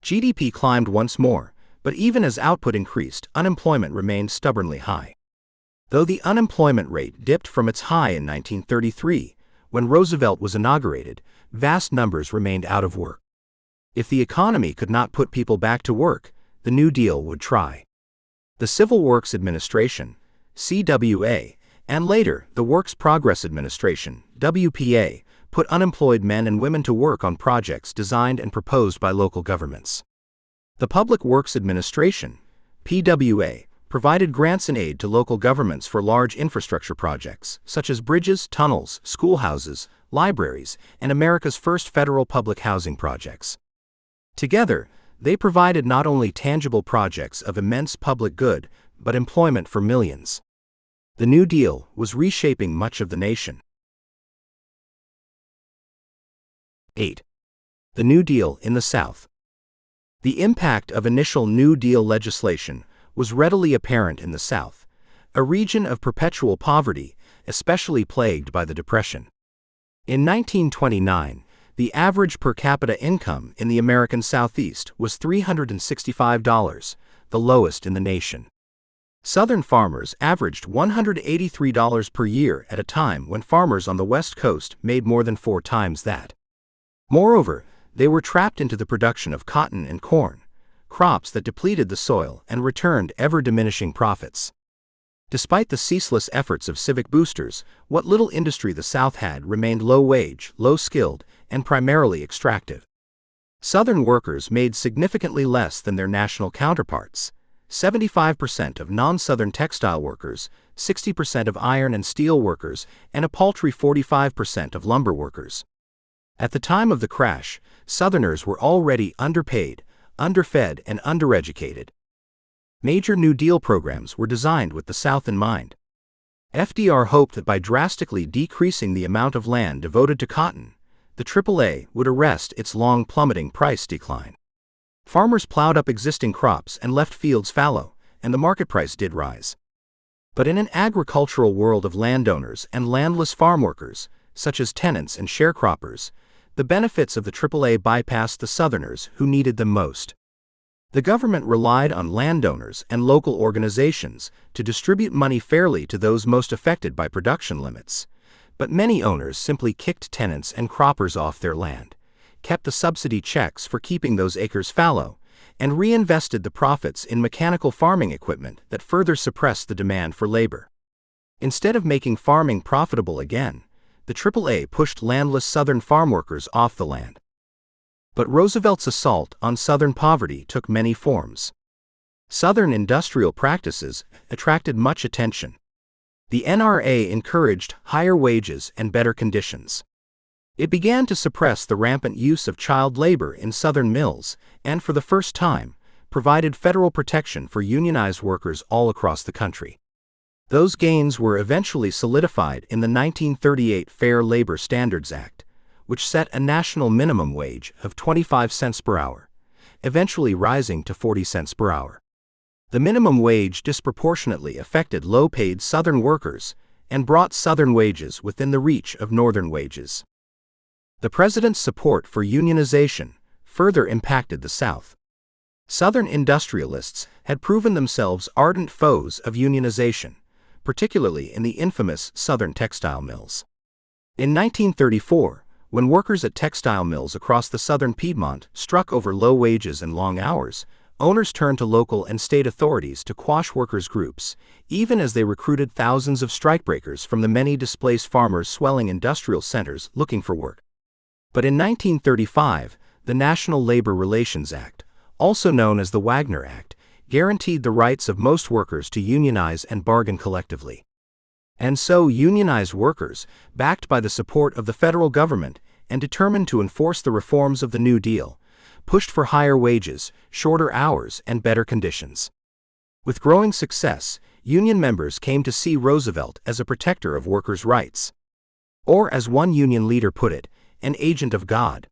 GDP climbed once more, but even as output increased, unemployment remained stubbornly high. Though the unemployment rate dipped from its high in 1933, when Roosevelt was inaugurated, vast numbers remained out of work. If the economy could not put people back to work, the New Deal would try. The Civil Works Administration, CWA, and later the Works Progress Administration, WPA, put unemployed men and women to work on projects designed and proposed by local governments. The Public Works Administration, PWA, provided grants and aid to local governments for large infrastructure projects, such as bridges, tunnels, schoolhouses, libraries, and America's first federal public housing projects. Together, they provided not only tangible projects of immense public good, but employment for millions. The New Deal was reshaping much of the nation. 8. The New Deal in the South. The impact of initial New Deal legislation was readily apparent in the South, a region of perpetual poverty, especially plagued by the Depression. In 1929, the average per capita income in the American Southeast was $365, the lowest in the nation. Southern farmers averaged $183 per year at a time when farmers on the West Coast made more than 4 times that. Moreover, they were trapped into the production of cotton and corn, crops that depleted the soil and returned ever-diminishing profits. Despite the ceaseless efforts of civic boosters, what little industry the South had remained low-wage, low-skilled, and primarily extractive. Southern workers made significantly less than their national counterparts: 75% of non-Southern textile workers, 60% of iron and steel workers, and a paltry 45% of lumber workers. At the time of the crash, Southerners were already underpaid, underfed, and undereducated. Major New Deal programs were designed with the South in mind. FDR hoped that by drastically decreasing the amount of land devoted to cotton, the AAA would arrest its long plummeting price decline. Farmers plowed up existing crops and left fields fallow, and the market price did rise. But in an agricultural world of landowners and landless farm workers, such as tenants and sharecroppers, the benefits of the AAA bypassed the Southerners who needed them most. The government relied on landowners and local organizations to distribute money fairly to those most affected by production limits, but many owners simply kicked tenants and croppers off their land, kept the subsidy checks for keeping those acres fallow, and reinvested the profits in mechanical farming equipment that further suppressed the demand for labor. Instead of making farming profitable again, the AAA pushed landless Southern farm workers off the land. But Roosevelt's assault on Southern poverty took many forms. Southern industrial practices attracted much attention. The NRA encouraged higher wages and better conditions. It began to suppress the rampant use of child labor in Southern mills and, for the first time, provided federal protection for unionized workers all across the country. Those gains were eventually solidified in the 1938 Fair Labor Standards Act, which set a national minimum wage of 25 cents per hour, eventually rising to 40 cents per hour. The minimum wage disproportionately affected low-paid Southern workers and brought Southern wages within the reach of Northern wages. The president's support for unionization further impacted the South. Southern industrialists had proven themselves ardent foes of unionization, particularly in the infamous Southern textile mills. In 1934, when workers at textile mills across the Southern Piedmont struck over low wages and long hours, owners turned to local and state authorities to quash workers' groups, even as they recruited thousands of strikebreakers from the many displaced farmers swelling industrial centers looking for work. But in 1935, the National Labor Relations Act, also known as the Wagner Act, guaranteed the rights of most workers to unionize and bargain collectively. And so unionized workers, backed by the support of the federal government and determined to enforce the reforms of the New Deal, pushed for higher wages, shorter hours, and better conditions. With growing success, union members came to see Roosevelt as a protector of workers' rights. Or, as one union leader put it, an agent of God.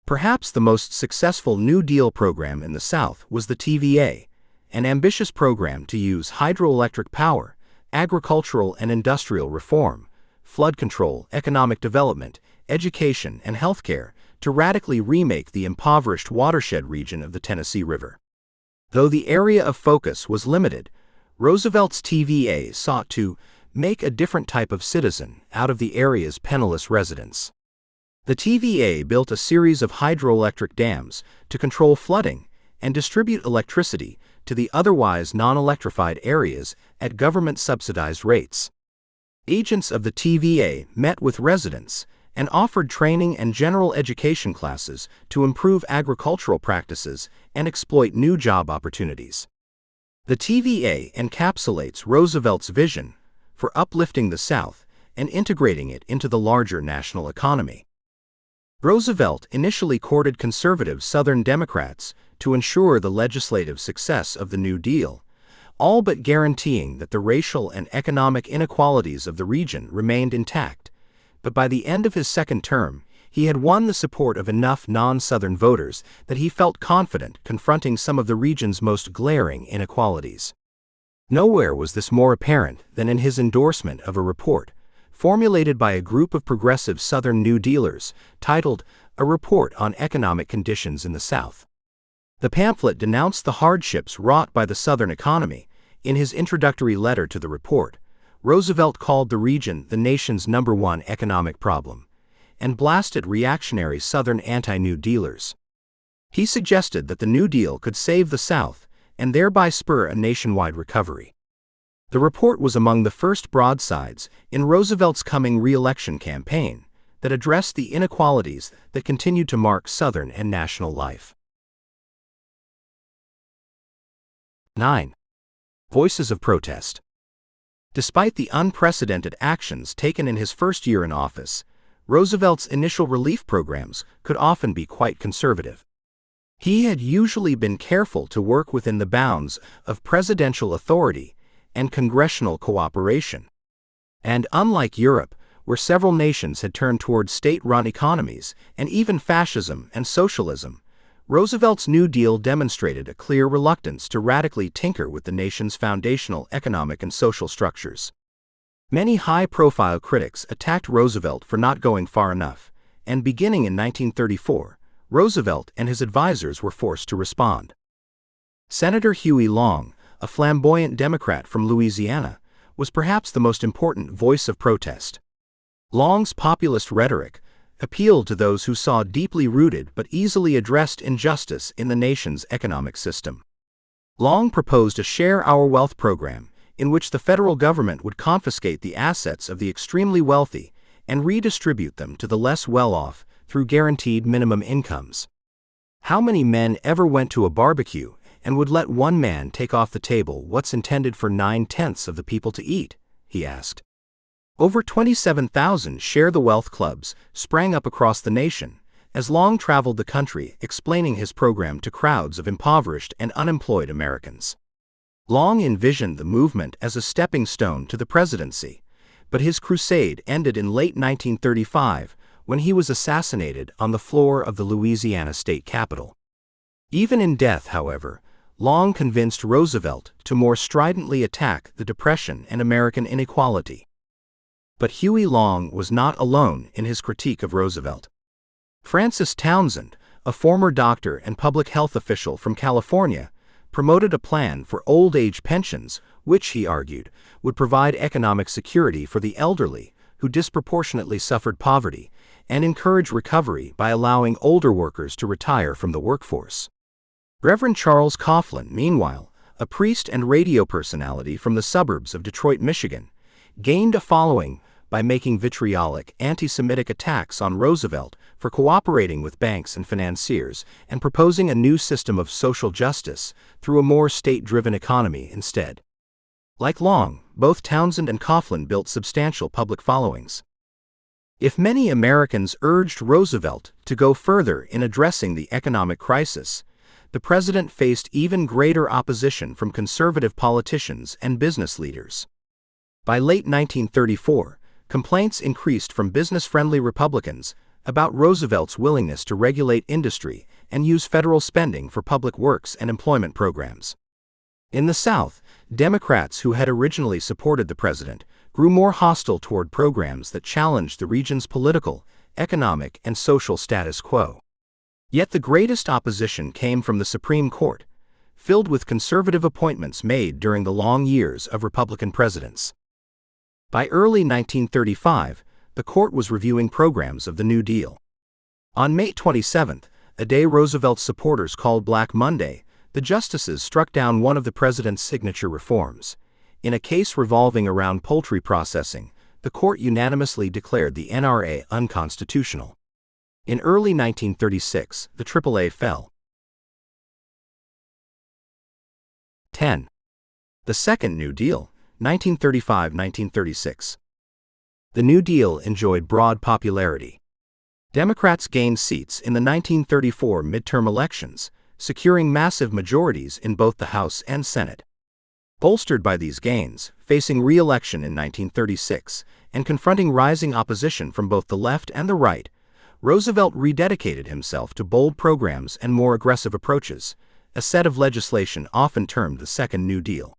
Perhaps the most successful New Deal program in the South was the TVA, an ambitious program to use hydroelectric power, agricultural and industrial reform, flood control, economic development, education, and healthcare to radically remake the impoverished watershed region of the Tennessee River. Though the area of focus was limited, Roosevelt's TVA sought to make a different type of citizen out of the area's penniless residents. The TVA built a series of hydroelectric dams to control flooding and distribute electricity to the otherwise non-electrified areas at government-subsidized rates. Agents of the TVA met with residents and offered training and general education classes to improve agricultural practices and exploit new job opportunities. The TVA encapsulates Roosevelt's vision for uplifting the South and integrating it into the larger national economy. Roosevelt initially courted conservative Southern Democrats to ensure the legislative success of the New Deal, all but guaranteeing that the racial and economic inequalities of the region remained intact. But by the end of his second term, he had won the support of enough non-Southern voters that he felt confident confronting some of the region's most glaring inequalities. Nowhere was this more apparent than in his endorsement of a report, formulated by a group of progressive Southern New Dealers, titled A Report on Economic Conditions in the South. The pamphlet denounced the hardships wrought by the Southern economy. In his introductory letter to the report, Roosevelt called the region the nation's #1 economic problem, and blasted reactionary Southern anti-New Dealers. He suggested that the New Deal could save the South and thereby spur a nationwide recovery. The report was among the first broadsides in Roosevelt's coming re-election campaign that addressed the inequalities that continued to mark Southern and national life. 9. Voices of protest. Despite the unprecedented actions taken in his first year in office, Roosevelt's initial relief programs could often be quite conservative. He had usually been careful to work within the bounds of presidential authority and congressional cooperation. And unlike Europe, where several nations had turned toward state-run economies and even fascism and socialism, Roosevelt's New Deal demonstrated a clear reluctance to radically tinker with the nation's foundational economic and social structures. Many high-profile critics attacked Roosevelt for not going far enough, and beginning in 1934, Roosevelt and his advisors were forced to respond. Senator Huey Long, a flamboyant Democrat from Louisiana, was perhaps the most important voice of protest. Long's populist rhetoric appealed to those who saw deeply rooted but easily addressed injustice in the nation's economic system. Long proposed a Share Our Wealth program, in which the federal government would confiscate the assets of the extremely wealthy and redistribute them to the less well-off through guaranteed minimum incomes. How many men ever went to a barbecue and would let one man take off the table what's intended for 9/10 of the people to eat? He asked. Over 27,000 Share the Wealth clubs sprang up across the nation, as Long traveled the country explaining his program to crowds of impoverished and unemployed Americans. Long envisioned the movement as a stepping stone to the presidency, but his crusade ended in late 1935 when he was assassinated on the floor of the Louisiana state capitol. Even in death, however, Long convinced Roosevelt to more stridently attack the Depression and American inequality. But Huey Long was not alone in his critique of Roosevelt. Francis Townsend, a former doctor and public health official from California, promoted a plan for old age pensions, which, he argued, would provide economic security for the elderly who disproportionately suffered poverty, and encourage recovery by allowing older workers to retire from the workforce. Reverend Charles Coughlin, meanwhile, a priest and radio personality from the suburbs of Detroit, Michigan, gained a following by making vitriolic, anti-Semitic attacks on Roosevelt for cooperating with banks and financiers and proposing a new system of social justice through a more state-driven economy instead. Like Long, both Townsend and Coughlin built substantial public followings. If many Americans urged Roosevelt to go further in addressing the economic crisis, the president faced even greater opposition from conservative politicians and business leaders. By late 1934, complaints increased from business-friendly Republicans about Roosevelt's willingness to regulate industry and use federal spending for public works and employment programs. In the South, Democrats who had originally supported the president grew more hostile toward programs that challenged the region's political, economic, and social status quo. Yet the greatest opposition came from the Supreme Court, filled with conservative appointments made during the long years of Republican presidents. By early 1935, the court was reviewing programs of the New Deal. On May 27, a day Roosevelt's supporters called Black Monday, the justices struck down one of the president's signature reforms. In a case revolving around poultry processing, the court unanimously declared the NRA unconstitutional. In early 1936, the AAA fell. 10. The Second New Deal, 1935–1936. The New Deal enjoyed broad popularity. Democrats gained seats in the 1934 midterm elections, securing massive majorities in both the House and Senate. Bolstered by these gains, facing re-election in 1936, and confronting rising opposition from both the left and the right, Roosevelt rededicated himself to bold programs and more aggressive approaches, a set of legislation often termed the Second New Deal.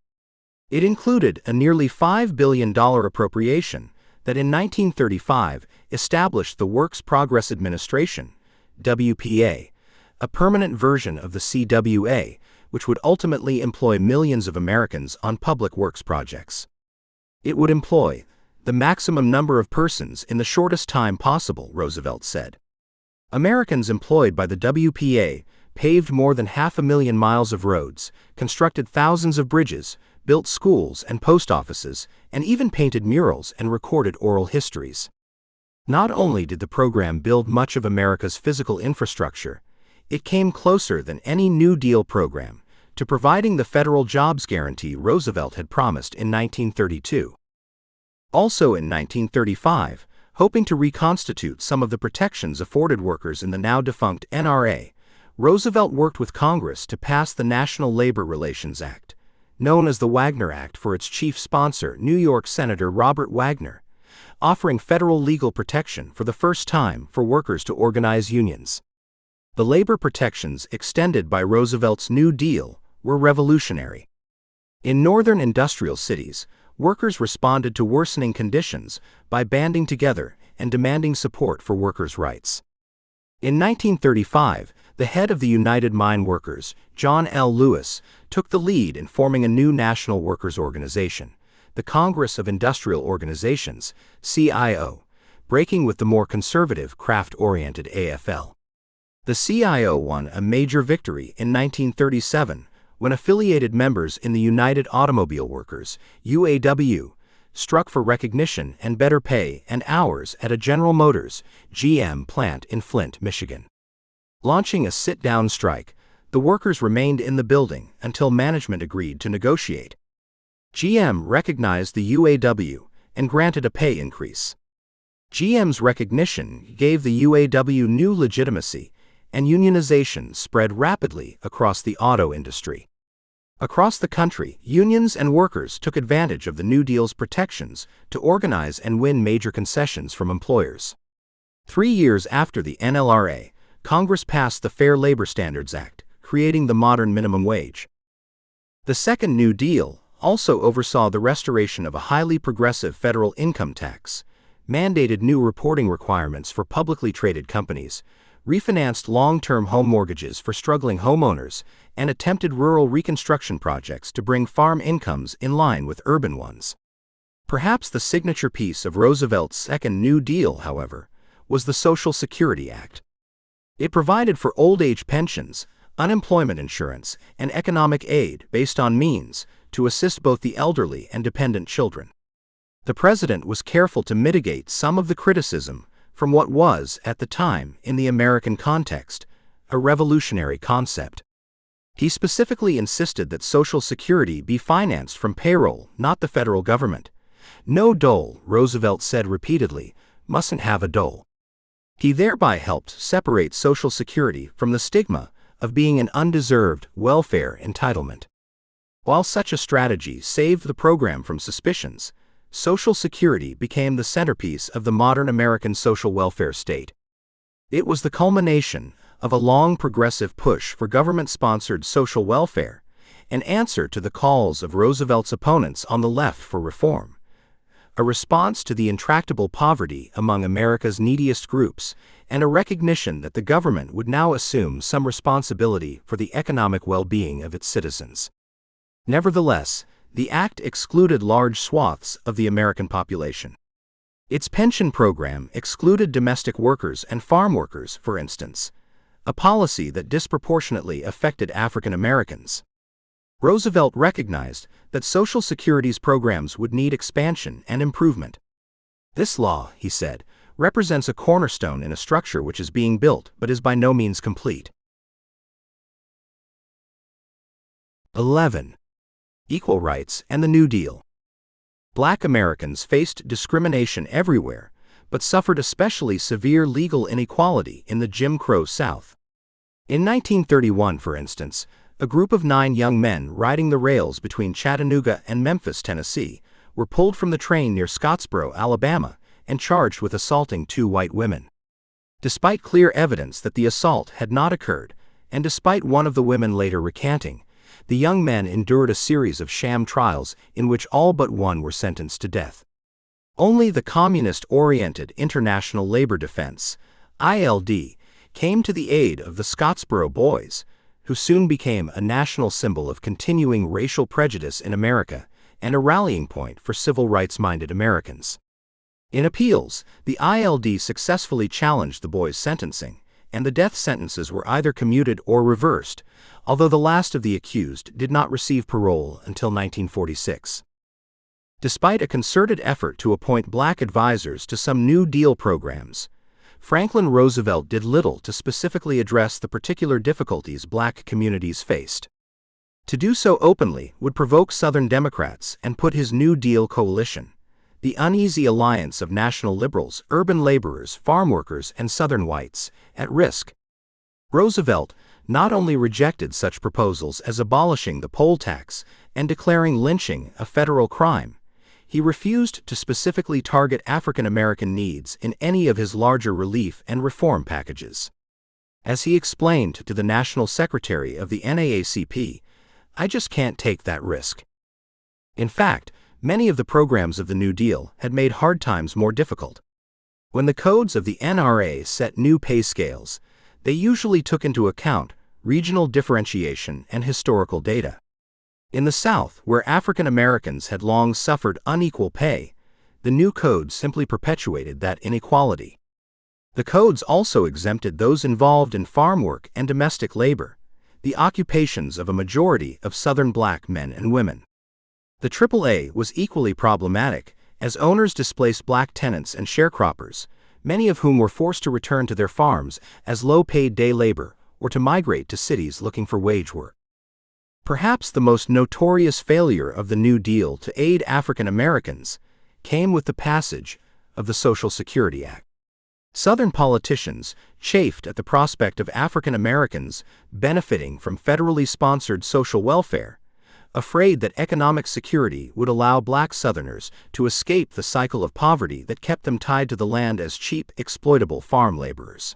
It included a nearly $5 billion appropriation that in 1935 established the Works Progress Administration, WPA, a permanent version of the CWA, which would ultimately employ millions of Americans on public works projects. It would employ the maximum number of persons in the shortest time possible, Roosevelt said. Americans employed by the WPA paved more than 500,000 miles of roads, constructed thousands of bridges, built schools and post offices, and even painted murals and recorded oral histories. Not only did the program build much of America's physical infrastructure, it came closer than any New Deal program to providing the federal jobs guarantee Roosevelt had promised in 1932. Also in 1935, hoping to reconstitute some of the protections afforded workers in the now-defunct NRA, Roosevelt worked with Congress to pass the National Labor Relations Act, known as the Wagner Act for its chief sponsor, New York Senator Robert Wagner, offering federal legal protection for the first time for workers to organize unions. The labor protections extended by Roosevelt's New Deal were revolutionary. In northern industrial cities, workers responded to worsening conditions by banding together and demanding support for workers' rights. In 1935, the head of the United Mine Workers, John L. Lewis, took the lead in forming a new national workers' organization, the Congress of Industrial Organizations, CIO, breaking with the more conservative, craft-oriented AFL. The CIO won a major victory in 1937 when affiliated members in the United Automobile Workers, UAW, struck for recognition and better pay and hours at a General Motors, GM plant in Flint, Michigan. Launching a sit-down strike, the workers remained in the building until management agreed to negotiate. GM recognized the UAW and granted a pay increase. GM's recognition gave the UAW new legitimacy, and unionization spread rapidly across the auto industry. Across the country, unions and workers took advantage of the New Deal's protections to organize and win major concessions from employers. 3 years after the NLRA, Congress passed the Fair Labor Standards Act, creating the modern minimum wage. The Second New Deal also oversaw the restoration of a highly progressive federal income tax, mandated new reporting requirements for publicly traded companies, refinanced long-term home mortgages for struggling homeowners, and attempted rural reconstruction projects to bring farm incomes in line with urban ones. Perhaps the signature piece of Roosevelt's Second New Deal, however, was the Social Security Act. It provided for old-age pensions, unemployment insurance, and economic aid based on means to assist both the elderly and dependent children. The president was careful to mitigate some of the criticism from what was, at the time, in the American context, a revolutionary concept. He specifically insisted that Social Security be financed from payroll, not the federal government. No dole, Roosevelt said repeatedly, mustn't have a dole. He thereby helped separate Social Security from the stigma of being an undeserved welfare entitlement. While such a strategy saved the program from suspicions, Social Security became the centerpiece of the modern American social welfare state. It was the culmination of a long progressive push for government-sponsored social welfare, an answer to the calls of Roosevelt's opponents on the left for reform, a response to the intractable poverty among America's neediest groups, and a recognition that the government would now assume some responsibility for the economic well-being of its citizens. Nevertheless, the act excluded large swaths of the American population. Its pension program excluded domestic workers and farm workers, for instance, a policy that disproportionately affected African Americans. Roosevelt recognized that Social Security's programs would need expansion and improvement. This law, he said, represents a cornerstone in a structure which is being built but is by no means complete. 11. Equal rights and the New Deal. Black Americans faced discrimination everywhere, but suffered especially severe legal inequality in the Jim Crow South. In 1931, for instance, a group of 9 young men riding the rails between Chattanooga and Memphis, Tennessee, were pulled from the train near Scottsboro, Alabama, and charged with assaulting 2 white women. Despite clear evidence that the assault had not occurred, and despite one of the women later recanting, the young men endured a series of sham trials in which all but one were sentenced to death. Only the communist-oriented International Labor Defense, ILD, came to the aid of the Scottsboro Boys, who soon became a national symbol of continuing racial prejudice in America and a rallying point for civil rights-minded Americans. In appeals, the ILD successfully challenged the boys' sentencing, and the death sentences were either commuted or reversed, although the last of the accused did not receive parole until 1946. Despite a concerted effort to appoint black advisors to some New Deal programs, Franklin Roosevelt did little to specifically address the particular difficulties black communities faced. To do so openly would provoke Southern Democrats and put his New Deal coalition, the uneasy alliance of national liberals, urban laborers, farm workers, and Southern whites, at risk. Roosevelt not only rejected such proposals as abolishing the poll tax and declaring lynching a federal crime, he refused to specifically target African American needs in any of his larger relief and reform packages. As he explained to the National Secretary of the NAACP, "I just can't take that risk." In fact, many of the programs of the New Deal had made hard times more difficult. When the codes of the NRA set new pay scales, they usually took into account regional differentiation and historical data. In the South, where African Americans had long suffered unequal pay, the new codes simply perpetuated that inequality. The codes also exempted those involved in farm work and domestic labor, the occupations of a majority of Southern black men and women. The AAA was equally problematic, as owners displaced black tenants and sharecroppers, many of whom were forced to return to their farms as low-paid day labor or to migrate to cities looking for wage work. Perhaps the most notorious failure of the New Deal to aid African Americans came with the passage of the Social Security Act. Southern politicians chafed at the prospect of African Americans benefiting from federally sponsored social welfare, afraid that economic security would allow black Southerners to escape the cycle of poverty that kept them tied to the land as cheap, exploitable farm laborers.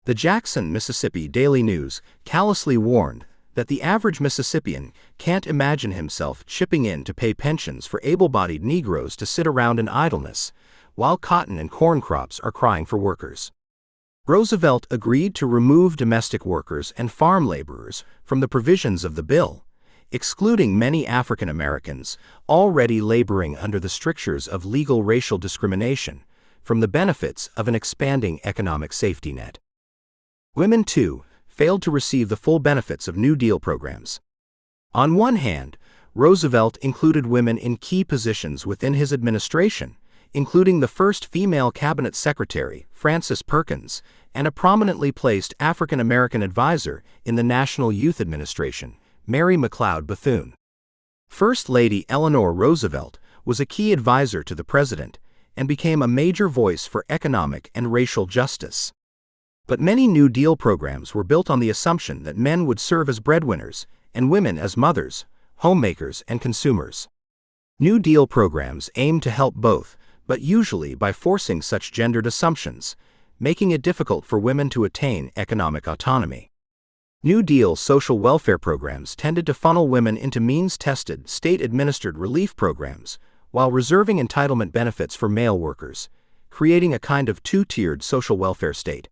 The Jackson, Mississippi Daily News callously warned that the average Mississippian can't imagine himself chipping in to pay pensions for able-bodied Negroes to sit around in idleness, while cotton and corn crops are crying for workers. Roosevelt agreed to remove domestic workers and farm laborers from the provisions of the bill, excluding many African Americans already laboring under the strictures of legal racial discrimination from the benefits of an expanding economic safety net. Women, too, failed to receive the full benefits of New Deal programs. On one hand, Roosevelt included women in key positions within his administration, including the first female cabinet secretary, Frances Perkins, and a prominently placed African-American advisor in the National Youth Administration, Mary McLeod Bethune. First Lady Eleanor Roosevelt was a key advisor to the president and became a major voice for economic and racial justice. But many New Deal programs were built on the assumption that men would serve as breadwinners and women as mothers, homemakers, and consumers. New Deal programs aimed to help both, but usually by forcing such gendered assumptions, making it difficult for women to attain economic autonomy. New Deal social welfare programs tended to funnel women into means-tested, state-administered relief programs, while reserving entitlement benefits for male workers, creating a kind of two-tiered social welfare state.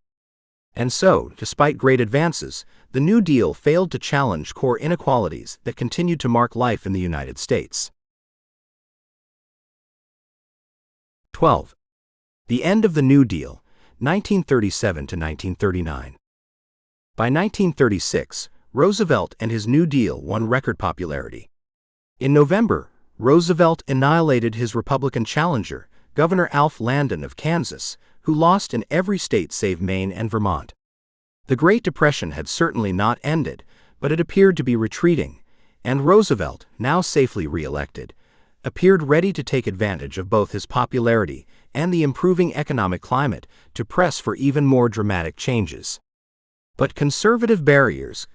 And so, despite great advances, the New Deal failed to challenge core inequalities that continued to mark life in the United States. 12. The end of the New Deal, 1937 to 1939. By 1936, Roosevelt and his New Deal won record popularity. In November, Roosevelt annihilated his Republican challenger, Governor Alf Landon of Kansas, who lost in every state save Maine and Vermont. The Great Depression had certainly not ended, but it appeared to be retreating, and Roosevelt, now safely re-elected, appeared ready to take advantage of both his popularity and the improving economic climate to press for even more dramatic changes. But conservative barriers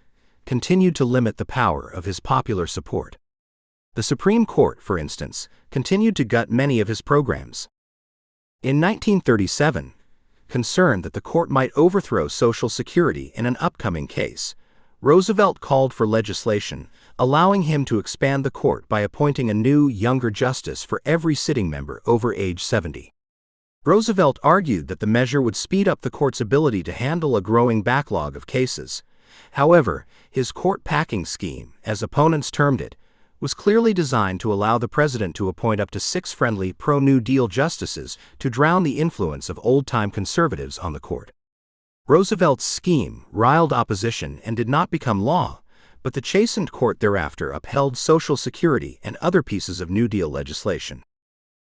continued to limit the power of his popular support. The Supreme Court, for instance, continued to gut many of his programs. In 1937, concerned that the court might overthrow Social Security in an upcoming case, Roosevelt called for legislation allowing him to expand the court by appointing a new, younger justice for every sitting member over age 70. Roosevelt argued that the measure would speed up the court's ability to handle a growing backlog of cases. However, his court-packing scheme, as opponents termed it, was clearly designed to allow the president to appoint up to 6 friendly pro-New Deal justices to drown the influence of old-time conservatives on the court. Roosevelt's scheme riled opposition and did not become law, but the chastened court thereafter upheld Social Security and other pieces of New Deal legislation.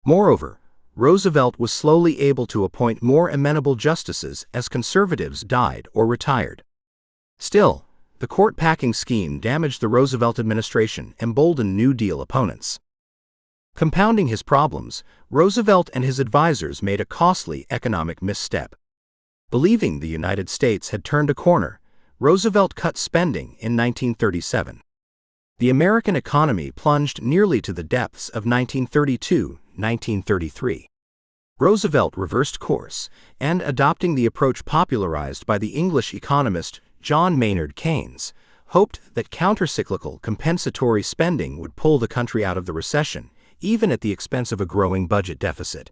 Moreover, Roosevelt was slowly able to appoint more amenable justices as conservatives died or retired. Still, the court-packing scheme damaged the Roosevelt administration, emboldened New Deal opponents. Compounding his problems, Roosevelt and his advisors made a costly economic misstep. Believing the United States had turned a corner, Roosevelt cut spending in 1937. The American economy plunged nearly to the depths of 1932-1933. Roosevelt reversed course, and adopting the approach popularized by the English economist John Maynard Keynes, hoped that countercyclical compensatory spending would pull the country out of the recession, even at the expense of a growing budget deficit.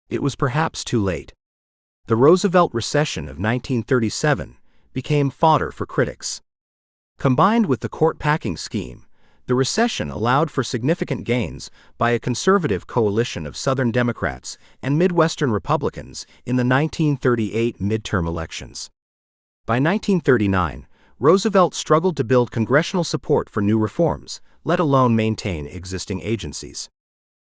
It was perhaps too late. The Roosevelt recession of 1937 became fodder for critics. Combined with the court-packing scheme, the recession allowed for significant gains by a conservative coalition of Southern Democrats and Midwestern Republicans in the 1938 midterm elections. By 1939, Roosevelt struggled to build congressional support for new reforms, let alone maintain existing agencies.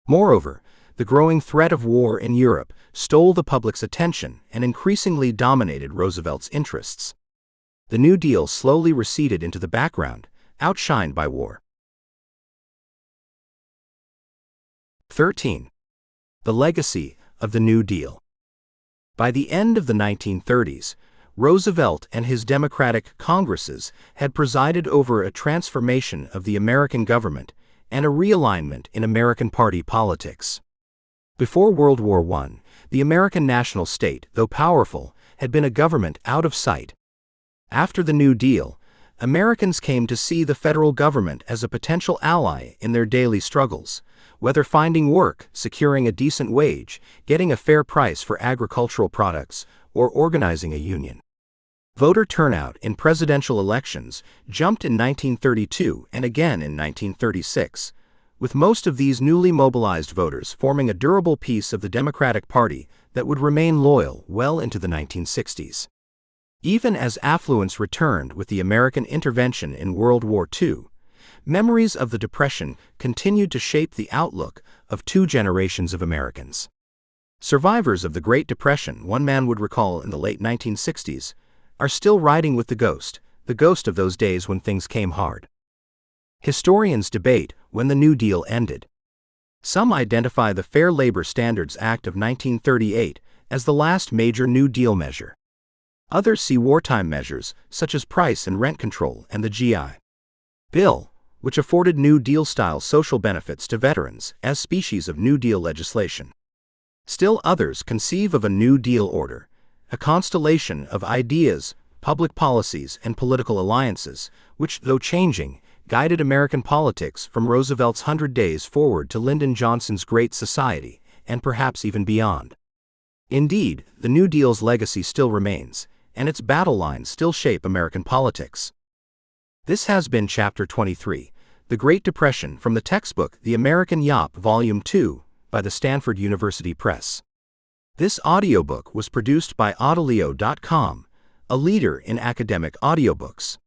Moreover, the growing threat of war in Europe stole the public's attention and increasingly dominated Roosevelt's interests. The New Deal slowly receded into the background, outshined by war. 13. The legacy of the New Deal. By the end of the 1930s, Roosevelt and his Democratic Congresses had presided over a transformation of the American government and a realignment in American party politics. Before World War I, the American national state, though powerful, had been a government out of sight. After the New Deal, Americans came to see the federal government as a potential ally in their daily struggles, whether finding work, securing a decent wage, getting a fair price for agricultural products, or organizing a union. Voter turnout in presidential elections jumped in 1932 and again in 1936, with most of these newly mobilized voters forming a durable piece of the Democratic Party that would remain loyal well into the 1960s. Even as affluence returned with the American intervention in World War II, memories of the Depression continued to shape the outlook of two generations of Americans. Survivors of the Great Depression, one man would recall in the late 1960s, are still riding with the ghost of those days when things came hard. Historians debate when the New Deal ended. Some identify the Fair Labor Standards Act of 1938 as the last major New Deal measure. Others see wartime measures, such as price and rent control and the GI Bill, which afforded New Deal-style social benefits to veterans, as species of New Deal legislation. Still others conceive of a New Deal order, a constellation of ideas, public policies, and political alliances, which, though changing, guided American politics from Roosevelt's 100 Days forward to Lyndon Johnson's Great Society, and perhaps even beyond. Indeed, the New Deal's legacy still remains, and its battle lines still shape American politics. This has been Chapter 23, The Great Depression, from the textbook The American Yawp, Volume 2, by the Stanford University Press. This audiobook was produced by Audileo.com, a leader in academic audiobooks.